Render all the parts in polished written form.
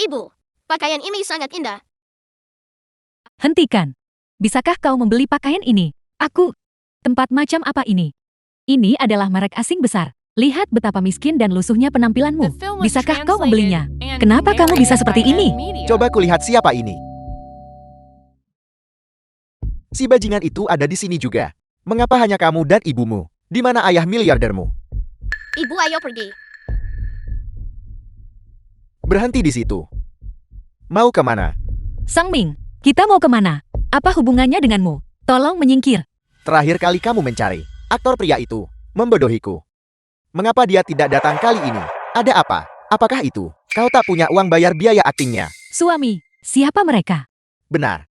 Ibu, pakaian ini sangat indah. Hentikan. Bisakah kau membeli pakaian ini? Aku. Tempat macam apa ini? Ini adalah merek asing besar. Lihat betapa miskin dan lusuhnya penampilanmu. Bisakah kau membelinya? Kenapa kamu bisa seperti ini? Coba kulihat siapa ini. Si bajingan itu ada di sini juga. Mengapa hanya kamu dan ibumu? Di mana ayah miliardermu? Ibu, ayo pergi. Berhenti di situ. Mau kemana? Sang Ming, kita mau kemana? Apa hubungannya denganmu? Tolong menyingkir. Terakhir kali kamu mencari aktor pria itu membodohiku. Mengapa dia tidak datang kali ini? Ada apa? Apakah itu? Kau tak punya uang bayar biaya aktingnya? Suami, siapa mereka? Benar.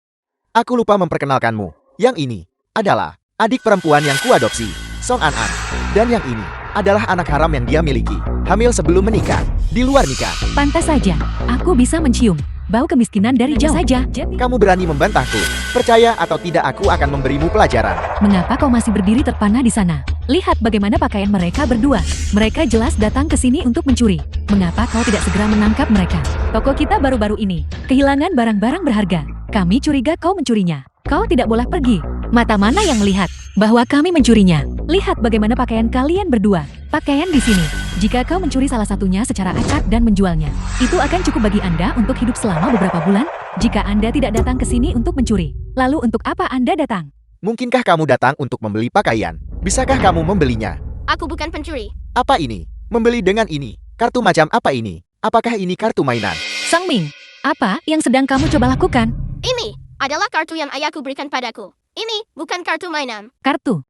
Aku lupa memperkenalkanmu. Yang ini adalah adik perempuan yang kuadopsi, Song An An. Dan yang ini adalah anak haram yang dia miliki. Hamil sebelum menikah, di luar nikah. Pantas saja, aku bisa mencium bau kemiskinan dari jauh saja. Kamu berani membantahku. Percaya atau tidak, aku akan memberimu pelajaran. Mengapa kau masih berdiri terpana di sana? Lihat bagaimana pakaian mereka berdua. Mereka jelas datang ke sini untuk mencuri. Mengapa kau tidak segera menangkap mereka? Toko kita baru-baru ini kehilangan barang-barang berharga. Kami curiga kau mencurinya. Kau tidak boleh pergi. Mata mana yang melihat bahwa kami mencurinya? Lihat bagaimana pakaian kalian berdua. Pakaian di sini. Jika kau mencuri salah satunya secara acak dan menjualnya, itu akan cukup bagi Anda untuk hidup selama beberapa bulan. Jika Anda tidak datang ke sini untuk mencuri, lalu untuk apa Anda datang? Mungkinkah kamu datang untuk membeli pakaian? Bisakah kamu membelinya? Aku bukan pencuri. Apa ini? Membeli dengan ini? Kartu macam apa ini? Apakah ini kartu mainan? Sang Ming, apa yang sedang kamu coba lakukan? Ini adalah kartu yang ayahku berikan padaku. Ini bukan kartu mainan. Kartu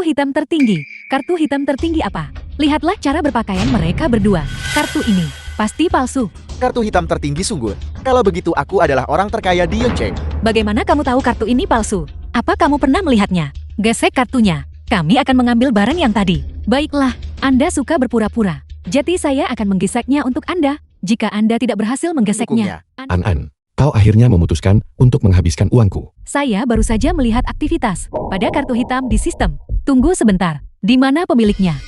hitam tertinggi. Kartu hitam tertinggi apa? Lihatlah cara berpakaian mereka berdua. Kartu ini pasti palsu. Kartu hitam tertinggi sungguh. Kalau begitu aku adalah orang terkaya di Yuncheng. Bagaimana kamu tahu kartu ini palsu? Apa kamu pernah melihatnya? Gesek kartunya. Kami akan mengambil barang yang tadi. Baiklah, Anda suka berpura-pura. Jadi saya akan menggeseknya untuk Anda. Jika Anda tidak berhasil menggeseknya. An-an, kau akhirnya memutuskan untuk menghabiskan uangku. Saya baru saja melihat aktivitas pada kartu hitam di sistem. Tunggu sebentar. Di mana pemiliknya?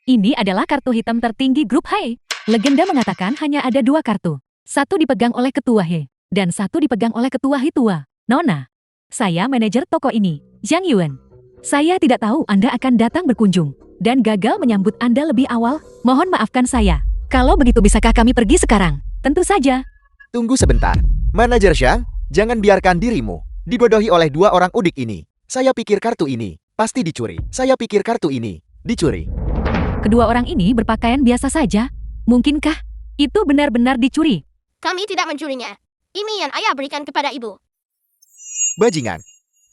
Ini adalah kartu hitam tertinggi grup He. Legenda mengatakan hanya ada 2 kartu. Satu dipegang oleh ketua He, dan satu dipegang oleh ketua He tua. Nona, saya manajer toko ini, Zhang Yuan. Saya tidak tahu Anda akan datang berkunjung, dan gagal menyambut Anda lebih awal. Mohon maafkan saya. Kalau begitu bisakah kami pergi sekarang? Tentu saja. Tunggu sebentar. Manajer Zhang, jangan biarkan dirimu dibodohi oleh 2 orang udik ini. Saya pikir kartu ini pasti dicuri. Saya pikir kartu ini dicuri. Kedua orang ini berpakaian biasa saja. Mungkinkah itu benar-benar dicuri? Kami tidak mencurinya. Ini yang ayah berikan kepada ibu. Bajingan.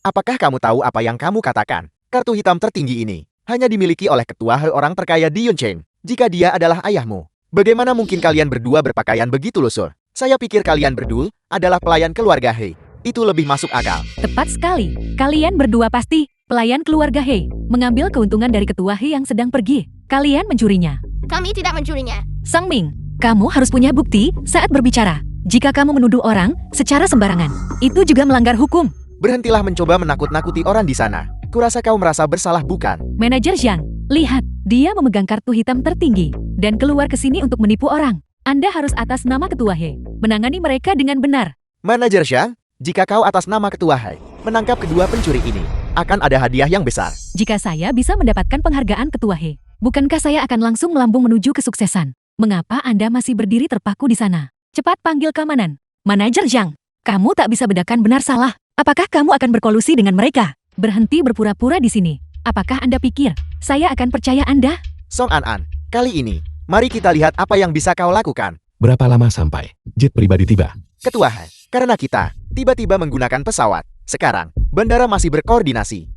Apakah kamu tahu apa yang kamu katakan? Kartu hitam tertinggi ini hanya dimiliki oleh ketua He orang terkaya di Yuncheng. Jika dia adalah ayahmu, bagaimana mungkin kalian berdua berpakaian begitu lusuh? Saya pikir kalian berdua adalah pelayan keluarga He. Itu lebih masuk akal. Tepat sekali. Kalian berdua pasti pelayan keluarga He. Mengambil keuntungan dari ketua He yang sedang pergi. Kalian mencurinya. Kami tidak mencurinya. Sang Ming, kamu harus punya bukti saat berbicara. Jika kamu menuduh orang secara sembarangan, itu juga melanggar hukum. Berhentilah mencoba menakut-nakuti orang di sana. Kurasa kau merasa bersalah bukan? Manajer Zhang, lihat, dia memegang kartu hitam tertinggi dan keluar ke sini untuk menipu orang. Anda harus atas nama ketua He menangani mereka dengan benar. Manajer Zhang, jika kau atas nama ketua He menangkap kedua pencuri ini, akan ada hadiah yang besar. Jika saya bisa mendapatkan penghargaan ketua He, bukankah saya akan langsung melambung menuju kesuksesan? Mengapa Anda masih berdiri terpaku di sana? Cepat panggil keamanan. Manajer Zhang, kamu tak bisa bedakan benar salah. Apakah kamu akan berkolusi dengan mereka? Berhenti berpura-pura di sini. Apakah Anda pikir saya akan percaya Anda? Song An An, kali ini, mari kita lihat apa yang bisa kau lakukan. Berapa lama sampai jet pribadi tiba? Ketua He, karena kita tiba-tiba menggunakan pesawat. Sekarang, bandara masih berkoordinasi.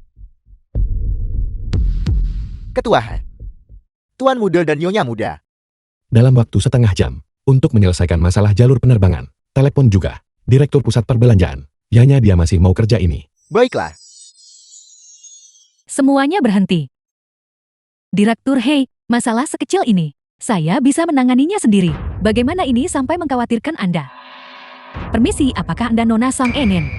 Ketua He, Tuan Muda dan Nyonya Muda. Dalam waktu setengah jam, untuk menyelesaikan masalah jalur penerbangan, telepon juga, Direktur Pusat Perbelanjaan. Yanya dia masih mau kerja ini. Baiklah. Semuanya berhenti. Direktur He, masalah sekecil ini, saya bisa menanganinya sendiri. Bagaimana ini sampai mengkhawatirkan Anda? Permisi, apakah Anda Nona Sang Enen?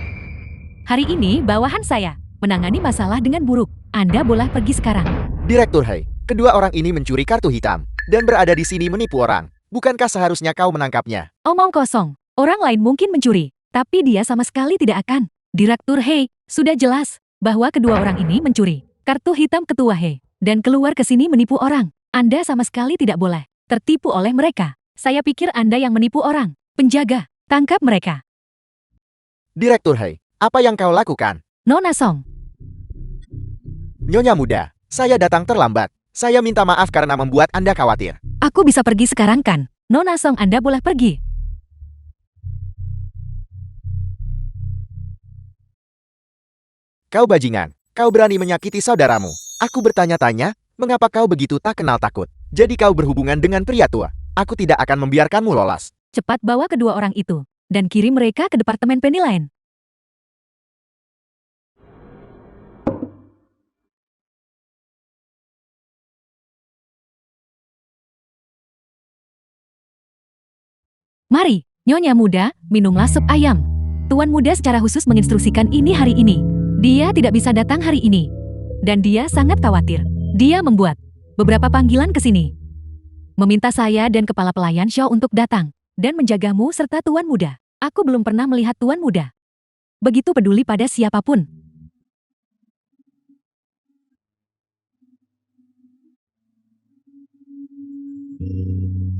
Hari ini bawahan saya menangani masalah dengan buruk. Anda boleh pergi sekarang. Direktur He, kedua orang ini mencuri kartu hitam dan berada di sini menipu orang. Bukankah seharusnya kau menangkapnya? Omong kosong. Orang lain mungkin mencuri, tapi dia sama sekali tidak akan. Direktur Hei, sudah jelas bahwa kedua orang ini mencuri kartu hitam Ketua Hei dan keluar ke sini menipu orang. Anda sama sekali tidak boleh tertipu oleh mereka. Saya pikir Anda yang menipu orang. Penjaga, tangkap mereka. Direktur Hei, apa yang kau lakukan? Nona Song, Nyonya muda, saya datang terlambat. Saya minta maaf karena membuat Anda khawatir. aku bisa pergi sekarang kan? Nona Song, Anda boleh pergi. Kau bajingan, kau berani menyakiti saudaramu. Aku bertanya-tanya, mengapa kau begitu tak kenal takut? Jadi kau berhubungan dengan pria tua. Aku tidak akan membiarkanmu lolos. Cepat bawa kedua orang itu dan kirim mereka ke Departemen Penilaian. Mari, Nyonya muda, minumlah sup ayam. Tuan muda secara khusus menginstruksikan ini hari ini. Dia tidak bisa datang hari ini. Dan dia sangat khawatir. Dia membuat beberapa panggilan ke sini. Meminta saya dan kepala pelayan show untuk datang dan menjagamu serta tuan muda. Aku belum pernah melihat tuan muda begitu peduli pada siapapun.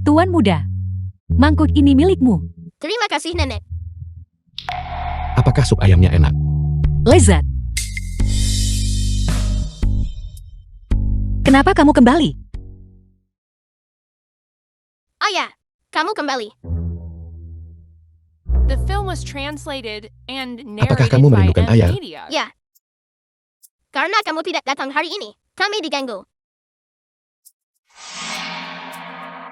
Tuan muda, mangkuk ini milikmu. Terima kasih, Nenek. Apakah sup ayamnya enak? Lezat. Kenapa kamu kembali? Ayah, kamu kembali. The film was translated and Apakah narrated kamu by merindukan M. ayah? Media. Ya. Karena kamu tidak datang hari ini, kami diganggu.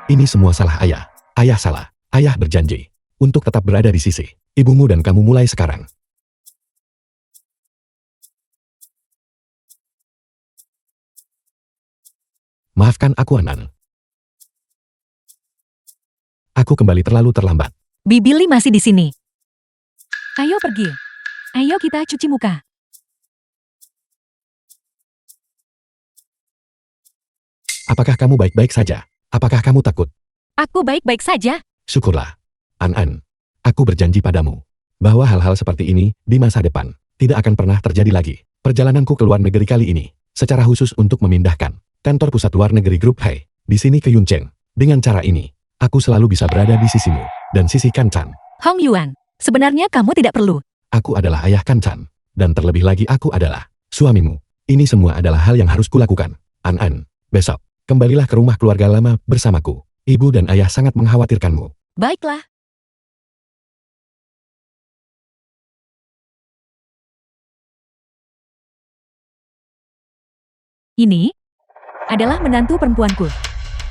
Ini semua salah ayah. Ayah salah. Ayah berjanji untuk tetap berada di sisi ibumu dan kamu mulai sekarang. Maafkan aku, Anan. Aku kembali terlalu terlambat. Bibili masih di sini. Ayo pergi. Ayo kita cuci muka. Apakah kamu baik-baik saja? Apakah kamu takut? Aku baik-baik saja. Syukurlah. An-an, aku berjanji padamu bahwa hal-hal seperti ini di masa depan tidak akan pernah terjadi lagi. Perjalananku ke luar negeri kali ini secara khusus untuk memindahkan kantor pusat luar negeri Grup Hei di sini ke Yuncheng. Dengan cara ini, aku selalu bisa berada di sisimu dan sisi Kan-chan. Hong Yuan, sebenarnya kamu tidak perlu. Aku adalah ayah Kan-chan, dan terlebih lagi aku adalah suamimu. Ini semua adalah hal yang harus kulakukan. An-an, besok, kembalilah ke rumah keluarga lama bersamaku. Ibu dan ayah sangat mengkhawatirkanmu. Baiklah. Ini adalah menantu perempuanku.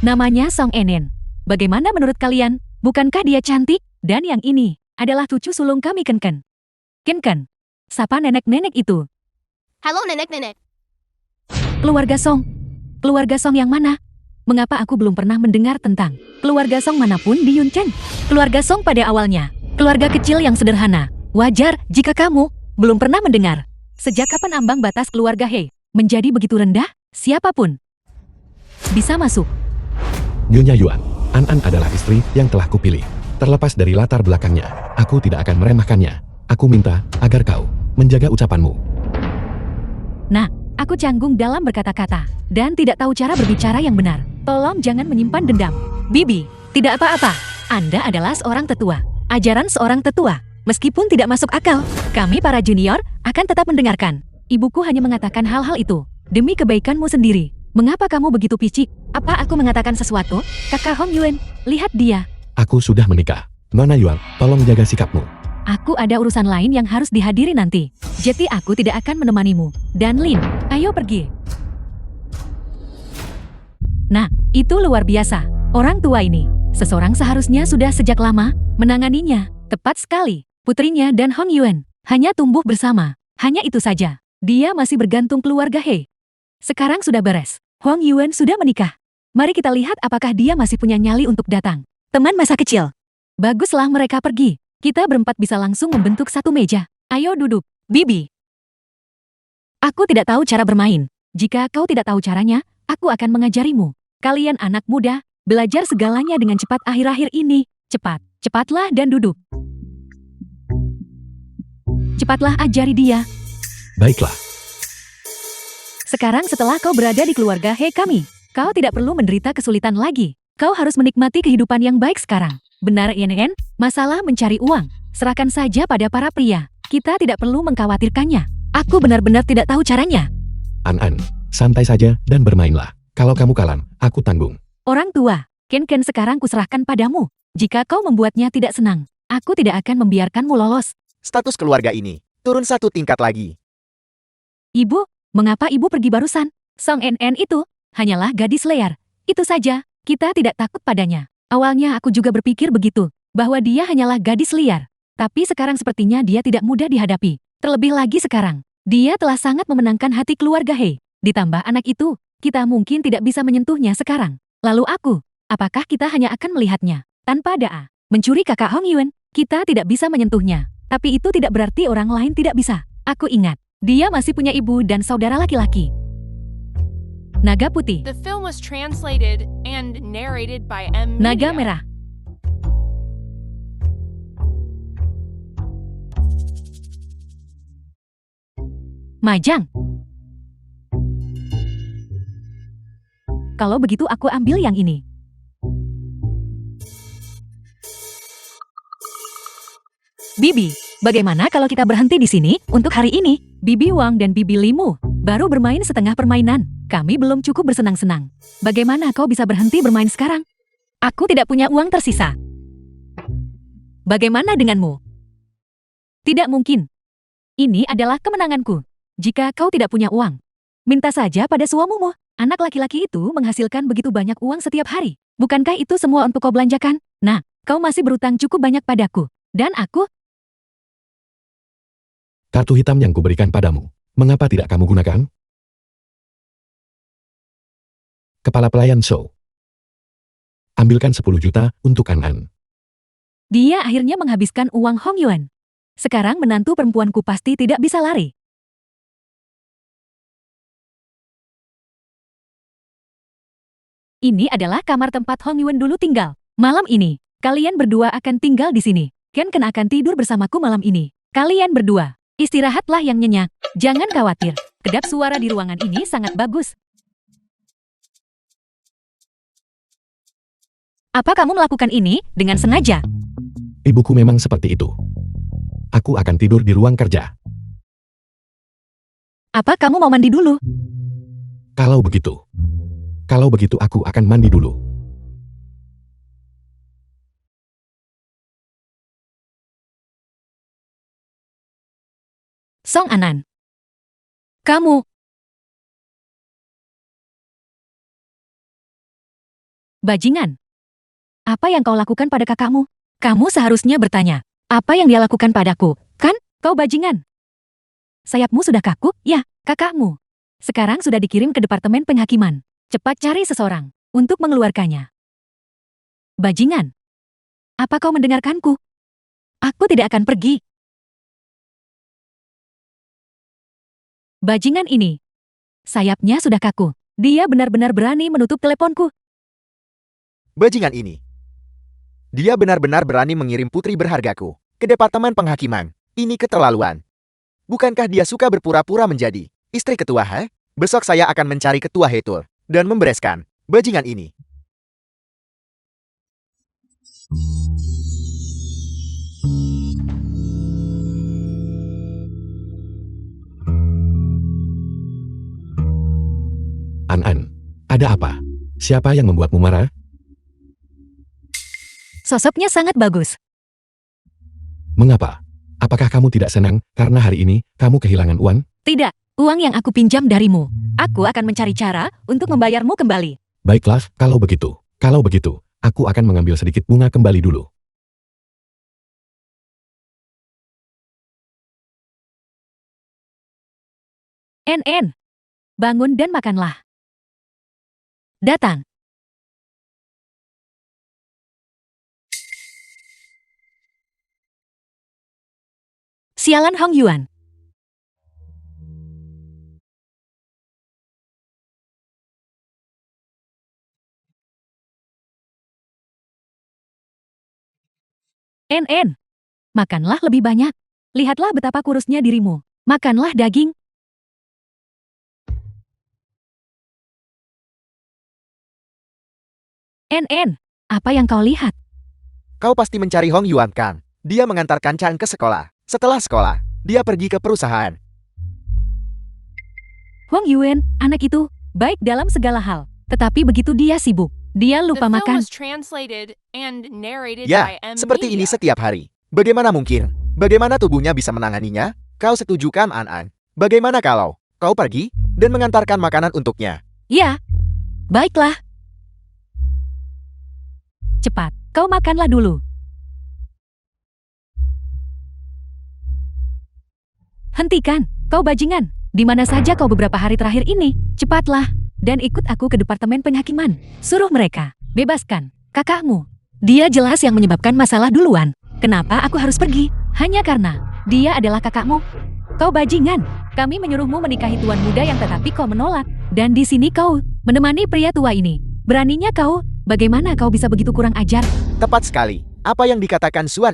Namanya Song Enen. Bagaimana menurut kalian? Bukankah dia cantik? Dan yang ini adalah cucu sulung kami Ken-ken. Ken-ken, sapa nenek-nenek itu? Halo, Nenek-Nenek. Keluarga Song. Keluarga Song yang mana? Mengapa aku belum pernah mendengar tentang keluarga Song manapun di Yuncheng? Keluarga Song pada awalnya, keluarga kecil yang sederhana. Wajar jika kamu belum pernah mendengar. Sejak kapan ambang batas keluarga Hei menjadi begitu rendah? Siapapun bisa masuk. Nyonya Yuan, An-an adalah istri yang telah kupilih. Terlepas dari latar belakangnya, aku tidak akan meremehkannya. Aku minta agar kau menjaga ucapanmu. Nah, aku canggung dalam berkata-kata dan tidak tahu cara berbicara yang benar. Tolong jangan menyimpan dendam. Bibi, tidak apa-apa. Anda adalah seorang tetua. Ajaran seorang tetua, meskipun tidak masuk akal, kami para junior akan tetap mendengarkan. Ibuku hanya mengatakan hal-hal itu demi kebaikanmu sendiri. Mengapa kamu begitu picik? Apa aku mengatakan sesuatu? Kakak Hong Yuan, lihat dia. Aku sudah menikah. Nona Yuan, tolong jaga sikapmu. Aku ada urusan lain yang harus dihadiri nanti. Jadi aku tidak akan menemanimu. Dan Lin, ayo pergi. Nah, itu luar biasa. Orang tua ini, seseorang seharusnya sudah sejak lama menanganinya. Tepat sekali. Putrinya dan Hong Yuan hanya tumbuh bersama. Hanya itu saja. Dia masih bergantung keluarga Hei. Sekarang sudah beres. Hong Yuan sudah menikah. Mari kita lihat apakah dia masih punya nyali untuk datang. Teman masa kecil. Baguslah mereka pergi. Kita berempat bisa langsung membentuk satu meja. Ayo duduk, Bibi. Aku tidak tahu cara bermain. Jika kau tidak tahu caranya, aku akan mengajarimu. Kalian anak muda, Belajar segalanya dengan cepat akhir-akhir ini. Cepat, cepatlah dan duduk. Cepatlah ajari dia. Baiklah. Sekarang setelah kau berada di keluarga He kami, kau tidak perlu menderita kesulitan lagi. Kau harus menikmati kehidupan yang baik sekarang. Benar, Yen? Masalah mencari uang. Serahkan saja pada para pria. Kita tidak perlu mengkhawatirkannya. Aku benar-benar tidak tahu caranya. An, santai saja dan bermainlah. Kalau kamu kalah, aku tanggung. Orang tua, Ken sekarang kuserahkan padamu. Jika kau membuatnya tidak senang, aku tidak akan membiarkanmu lolos. Status keluarga ini turun satu tingkat lagi. Ibu, mengapa ibu pergi barusan? Song NN itu hanyalah gadis liar. Itu saja, kita tidak takut padanya. Awalnya aku juga berpikir begitu, bahwa dia hanyalah gadis liar. Tapi sekarang sepertinya dia tidak mudah dihadapi. Terlebih lagi sekarang, dia telah sangat memenangkan hati keluarga He. Ditambah anak itu, kita mungkin tidak bisa menyentuhnya sekarang. Lalu aku, apakah kita hanya akan melihatnya? Tanpa Daa, mencuri kakak Hong Yuan, kita tidak bisa menyentuhnya. Tapi itu tidak berarti orang lain tidak bisa. Aku ingat, dia masih punya ibu dan saudara laki-laki. Naga Putih, The film was translated and narrated by M. Naga Media. Merah. Majang. Kalau begitu aku ambil yang ini. Bibi, bagaimana kalau kita berhenti di sini untuk hari ini? Bibi Wang dan Bibi Limu baru bermain setengah permainan. Kami belum cukup bersenang-senang. Bagaimana kau bisa berhenti bermain sekarang? Aku tidak punya uang tersisa. Bagaimana denganmu? Tidak mungkin. Ini adalah kemenanganku. Jika kau tidak punya uang, minta saja pada suamimu. Anak laki-laki itu menghasilkan begitu banyak uang setiap hari. Bukankah itu semua untuk kau belanjakan? Nah, kau masih berutang cukup banyak padaku. Dan aku, Kartu hitam yang kuberikan padamu, mengapa tidak kamu gunakan? Kepala pelayan show. Ambilkan 10 juta untuk An. dia akhirnya menghabiskan uang Hong Yuan. Sekarang menantu perempuanku pasti tidak bisa lari. Ini adalah kamar tempat Hong Yuan dulu tinggal. Malam ini, kalian berdua akan tinggal di sini. Ken akan tidur bersamaku malam ini. Kalian berdua, istirahatlah yang nyenyak. Jangan khawatir. Kedap suara di ruangan ini sangat bagus. Apa kamu melakukan ini dengan sengaja? Ibuku memang seperti itu. Aku akan tidur di ruang kerja. Apa kamu mau mandi dulu? Kalau begitu aku akan mandi dulu. Song Anan. Kamu. Bajingan. Apa yang kau lakukan pada kakakmu? Kamu seharusnya bertanya, apa yang dia lakukan padaku? Kan, kau bajingan. Sayapmu sudah kaku? Ya, kakakmu. Sekarang sudah dikirim ke Departemen Penghakiman. Cepat cari seseorang untuk mengeluarkannya. Bajingan. Apa kau mendengarkanku? Aku tidak akan pergi. Bajingan ini. Sayapnya sudah kaku. Dia benar-benar berani menutup teleponku. Bajingan ini. Dia benar-benar berani mengirim putri berhargaku ke Departemen Penghakiman. Ini keterlaluan. Bukankah dia suka berpura-pura menjadi istri ketua, ha? Besok saya akan mencari ketua Hetul dan membereskan bajingan ini. An, ada apa? Siapa yang membuatmu marah? Sosoknya sangat bagus. Mengapa? Apakah kamu tidak senang karena hari ini kamu kehilangan uang? Tidak, uang yang aku pinjam darimu. Aku akan mencari cara untuk membayarmu kembali. Baiklah, kalau begitu, aku akan mengambil sedikit bunga kembali dulu. NN. Bangun dan makanlah. Datang. Sialan Hong Yuan. NN. Makanlah lebih banyak. Lihatlah betapa kurusnya dirimu. Makanlah daging. NN. Apa yang kau lihat? Kau pasti mencari Hong Yuan kan? Dia mengantarkan Chan ke sekolah. Setelah sekolah, dia pergi ke perusahaan. Huang Yuan, anak itu, baik dalam segala hal. Tetapi begitu dia sibuk, dia The lupa film makan. was translated and narrated Ya, by M. seperti ini Media. setiap hari. Bagaimana mungkin? Bagaimana tubuhnya bisa menanganinya? Kau setuju kan, An? Bagaimana kalau kau pergi dan mengantarkan makanan untuknya? Ya, baiklah. Cepat, kau makanlah dulu. Hentikan, kau bajingan. Di mana saja kau beberapa hari terakhir ini? Cepatlah, dan ikut aku ke departemen penghakiman. Suruh mereka, bebaskan kakakmu. Dia jelas yang menyebabkan masalah duluan. Kenapa aku harus pergi? Hanya karena dia adalah kakakmu. Kau bajingan, kami menyuruhmu menikahi tuan muda yang tetapi kau menolak. Dan di sini kau menemani pria tua ini. Beraninya kau, bagaimana kau bisa begitu kurang ajar? Tepat sekali. Apa yang dikatakan Suan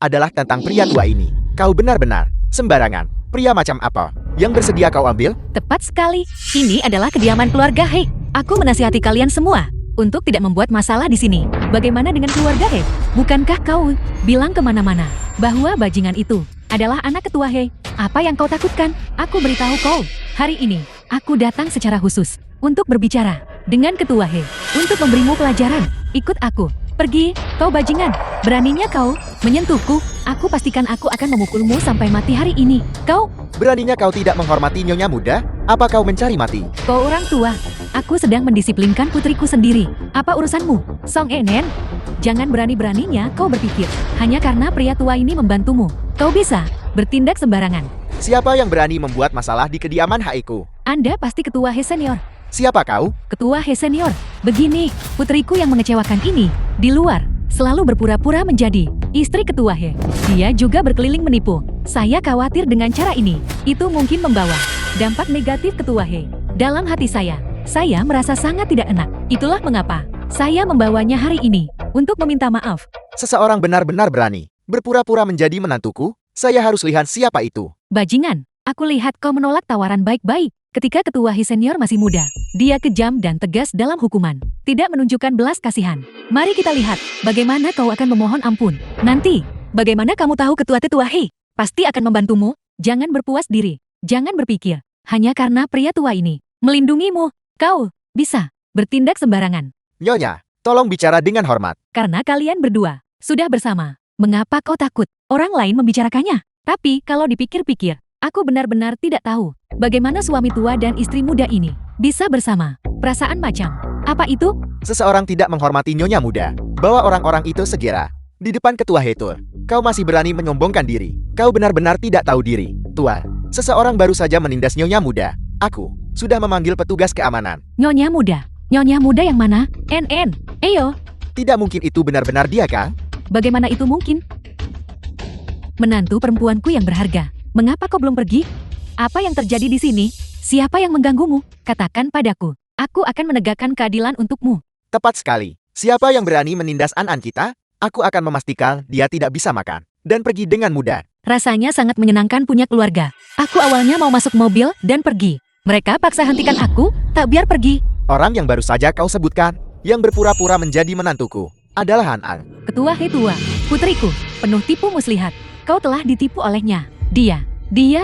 adalah tentang pria tua ini. Kau benar-benar sembarangan. Pria macam apa yang bersedia kau ambil? Tepat sekali, ini adalah kediaman keluarga He. Aku menasihati kalian semua untuk tidak membuat masalah di sini. Bagaimana dengan keluarga He? Bukankah kau bilang kemana-mana bahwa bajingan itu adalah anak ketua He? Apa yang kau takutkan? Aku beritahu kau, hari ini aku datang secara khusus untuk berbicara dengan ketua He untuk memberimu pelajaran. Ikut aku. Pergi, kau bajingan. Beraninya kau menyentuhku. Aku pastikan aku akan memukulmu sampai mati hari ini. Kau, Beraninya kau tidak menghormati nyonya muda? Apa kau mencari mati? kau orang tua. Aku sedang mendisiplinkan putriku sendiri. Apa urusanmu, Song Enen? Jangan berani-beraninya kau berpikir hanya karena pria tua ini membantumu. Kau bisa bertindak sembarangan. Siapa yang berani membuat masalah di kediaman Haiku? Anda pasti ketua He senior. Siapa kau? Ketua He senior. Begini, putriku yang mengecewakan ini di luar selalu berpura-pura menjadi istri ketua He. Dia juga berkeliling menipu. Saya khawatir dengan cara ini, itu mungkin membawa dampak negatif ketua He. Dalam hati saya merasa sangat tidak enak. Itulah mengapa saya membawanya hari ini untuk meminta maaf. Seseorang benar-benar berani berpura-pura menjadi menantuku. Saya harus lihat siapa itu. Bajingan, aku lihat kau menolak tawaran baik-baik ketika ketua He senior masih muda. Dia kejam dan tegas dalam hukuman, tidak menunjukkan belas kasihan. Mari kita lihat bagaimana kau akan memohon ampun. Nanti, bagaimana kamu tahu ketua-tetua He pasti akan membantumu? Jangan berpuas diri, jangan berpikir hanya karena pria tua ini melindungimu, kau bisa bertindak sembarangan. Nyonya, tolong bicara dengan hormat. Karena kalian berdua sudah bersama. Mengapa kau takut orang lain membicarakannya? Tapi kalau dipikir-pikir, aku benar-benar tidak tahu bagaimana suami tua dan istri muda ini bisa bersama. Perasaan macam apa itu? Seseorang tidak menghormati nyonya muda. Bawa orang-orang itu segera di depan ketua Hetur. Kau masih berani menyombongkan diri. Kau benar-benar tidak tahu diri. Tuan, seseorang baru saja menindas nyonya muda. Aku sudah memanggil petugas keamanan. Nyonya muda. Nyonya muda yang mana? NN. Eyo, Tidak mungkin itu benar-benar dia, Kang. bagaimana itu mungkin? Menantu perempuanku yang berharga. Mengapa kau belum pergi? Apa yang terjadi di sini? Siapa yang mengganggumu? Katakan padaku. Aku akan menegakkan keadilan untukmu. Tepat sekali. Siapa yang berani menindas An kita? Aku akan memastikan dia tidak bisa makan dan pergi dengan mudah. Rasanya sangat menyenangkan punya keluarga. Aku awalnya mau masuk mobil dan pergi. Mereka paksa hentikan aku, tak biar pergi. Orang yang baru saja kau sebutkan, yang berpura-pura menjadi menantuku, adalah Han. Ketua He tua, putriku, penuh tipu muslihat. Kau telah ditipu olehnya. Dia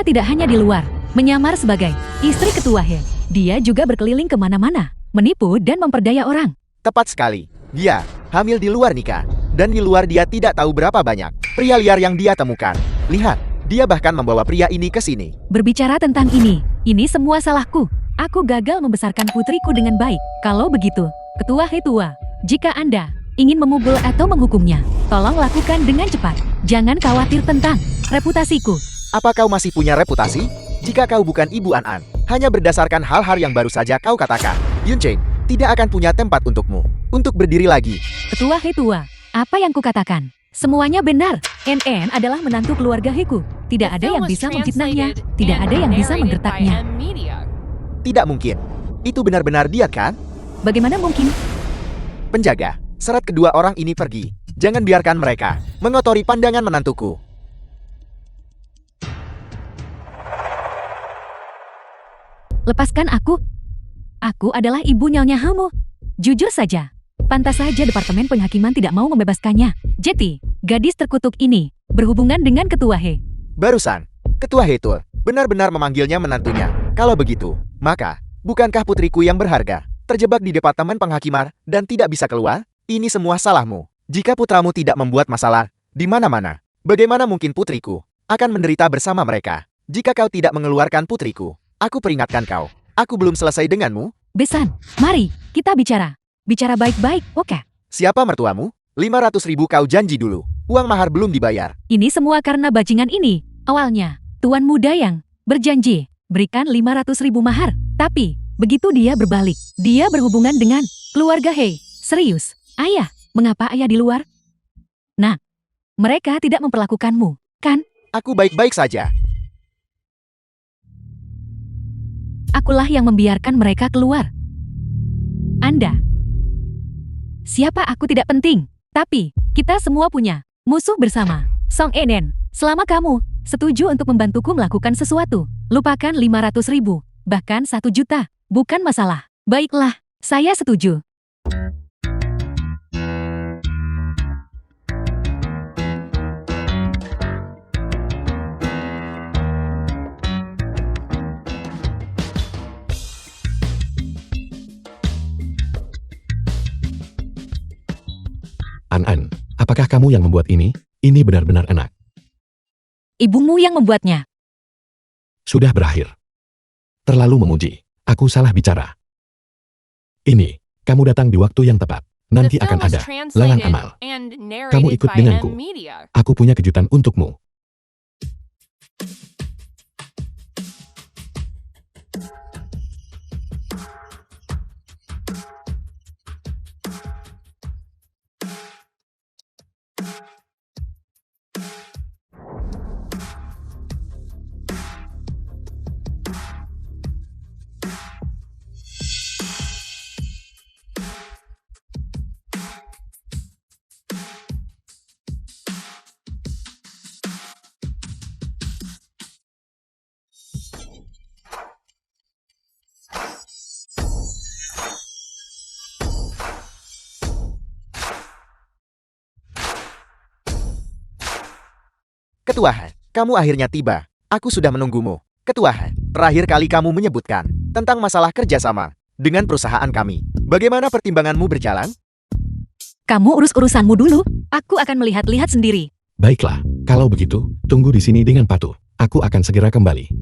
tidak hanya di luar, menyamar sebagai istri ketua He. Dia juga berkeliling kemana-mana, menipu dan memperdaya orang. Tepat sekali. Dia hamil di luar nikah. Dan di luar dia tidak tahu berapa banyak pria liar yang dia temukan. Lihat, dia bahkan membawa pria ini ke sini. Berbicara tentang ini semua salahku. Aku gagal membesarkan putriku dengan baik. Kalau begitu, Ketua He tua, jika Anda ingin memukul atau menghukumnya, tolong lakukan dengan cepat. Jangan khawatir tentang reputasiku. Apa kau masih punya reputasi? Jika kau bukan ibu An, hanya berdasarkan hal-hal yang baru saja kau katakan, Yun Cheng tidak akan punya tempat untukmu untuk berdiri lagi. Ketua He tua, apa yang kukatakan? Semuanya benar. NN adalah menantu keluarga Heku. Tidak ada yang bisa memfitnahnya. Tidak ada yang bisa menggertaknya. Tidak mungkin. Itu benar-benar dia kan? Bagaimana mungkin? Penjaga, seret kedua orang ini pergi. Jangan biarkan mereka mengotori pandangan menantuku. Lepaskan aku. Aku adalah ibu Nyonya Hamu. Jujur saja, pantas saja Departemen Penghakiman tidak mau membebaskannya. Jetty, gadis terkutuk ini, berhubungan dengan Ketua He. Barusan, Ketua Hetul benar-benar memanggilnya menantunya. Kalau begitu, maka bukankah putriku yang berharga terjebak di Departemen Penghakiman dan tidak bisa keluar? Ini semua salahmu. Jika putramu tidak membuat masalah di mana-mana, bagaimana mungkin putriku akan menderita bersama mereka? Jika kau tidak mengeluarkan putriku, aku peringatkan kau. Aku belum selesai denganmu. Besan, mari, kita bicara. Bicara baik-baik, oke? Siapa mertuamu? 500.000 kau janji dulu. Uang mahar belum dibayar. Ini semua karena bajingan ini. Awalnya, Tuan Muda yang berjanji berikan 500.000 mahar. Tapi, begitu dia berbalik, dia berhubungan dengan keluarga He. Serius, ayah, mengapa ayah di luar? Nah, mereka tidak memperlakukanmu, kan? Aku baik-baik saja. Akulah yang membiarkan mereka keluar. Anda. Siapa aku tidak penting, tapi kita semua punya musuh bersama. Song Enen, selama kamu setuju untuk membantuku melakukan sesuatu, lupakan 500.000, bahkan 1 juta, bukan masalah. Baiklah, saya setuju. An-an, apakah kamu yang membuat ini? Ini benar-benar enak. Ibumu yang membuatnya. Sudah berakhir. Terlalu memuji. Aku salah bicara. Ini, kamu datang di waktu yang tepat. Nanti The akan film was ada translated lelang amal. and Kamu narrated ikut by denganku. M Media. Aku punya kejutan untukmu. Ketua Han, kamu akhirnya tiba. Aku sudah menunggumu. Ketua Han, terakhir kali kamu menyebutkan tentang masalah kerjasama dengan perusahaan kami. Bagaimana pertimbanganmu berjalan? Kamu urus urusanmu dulu, aku akan melihat-lihat sendiri. Baiklah, kalau begitu, tunggu di sini dengan patuh. Aku akan segera kembali.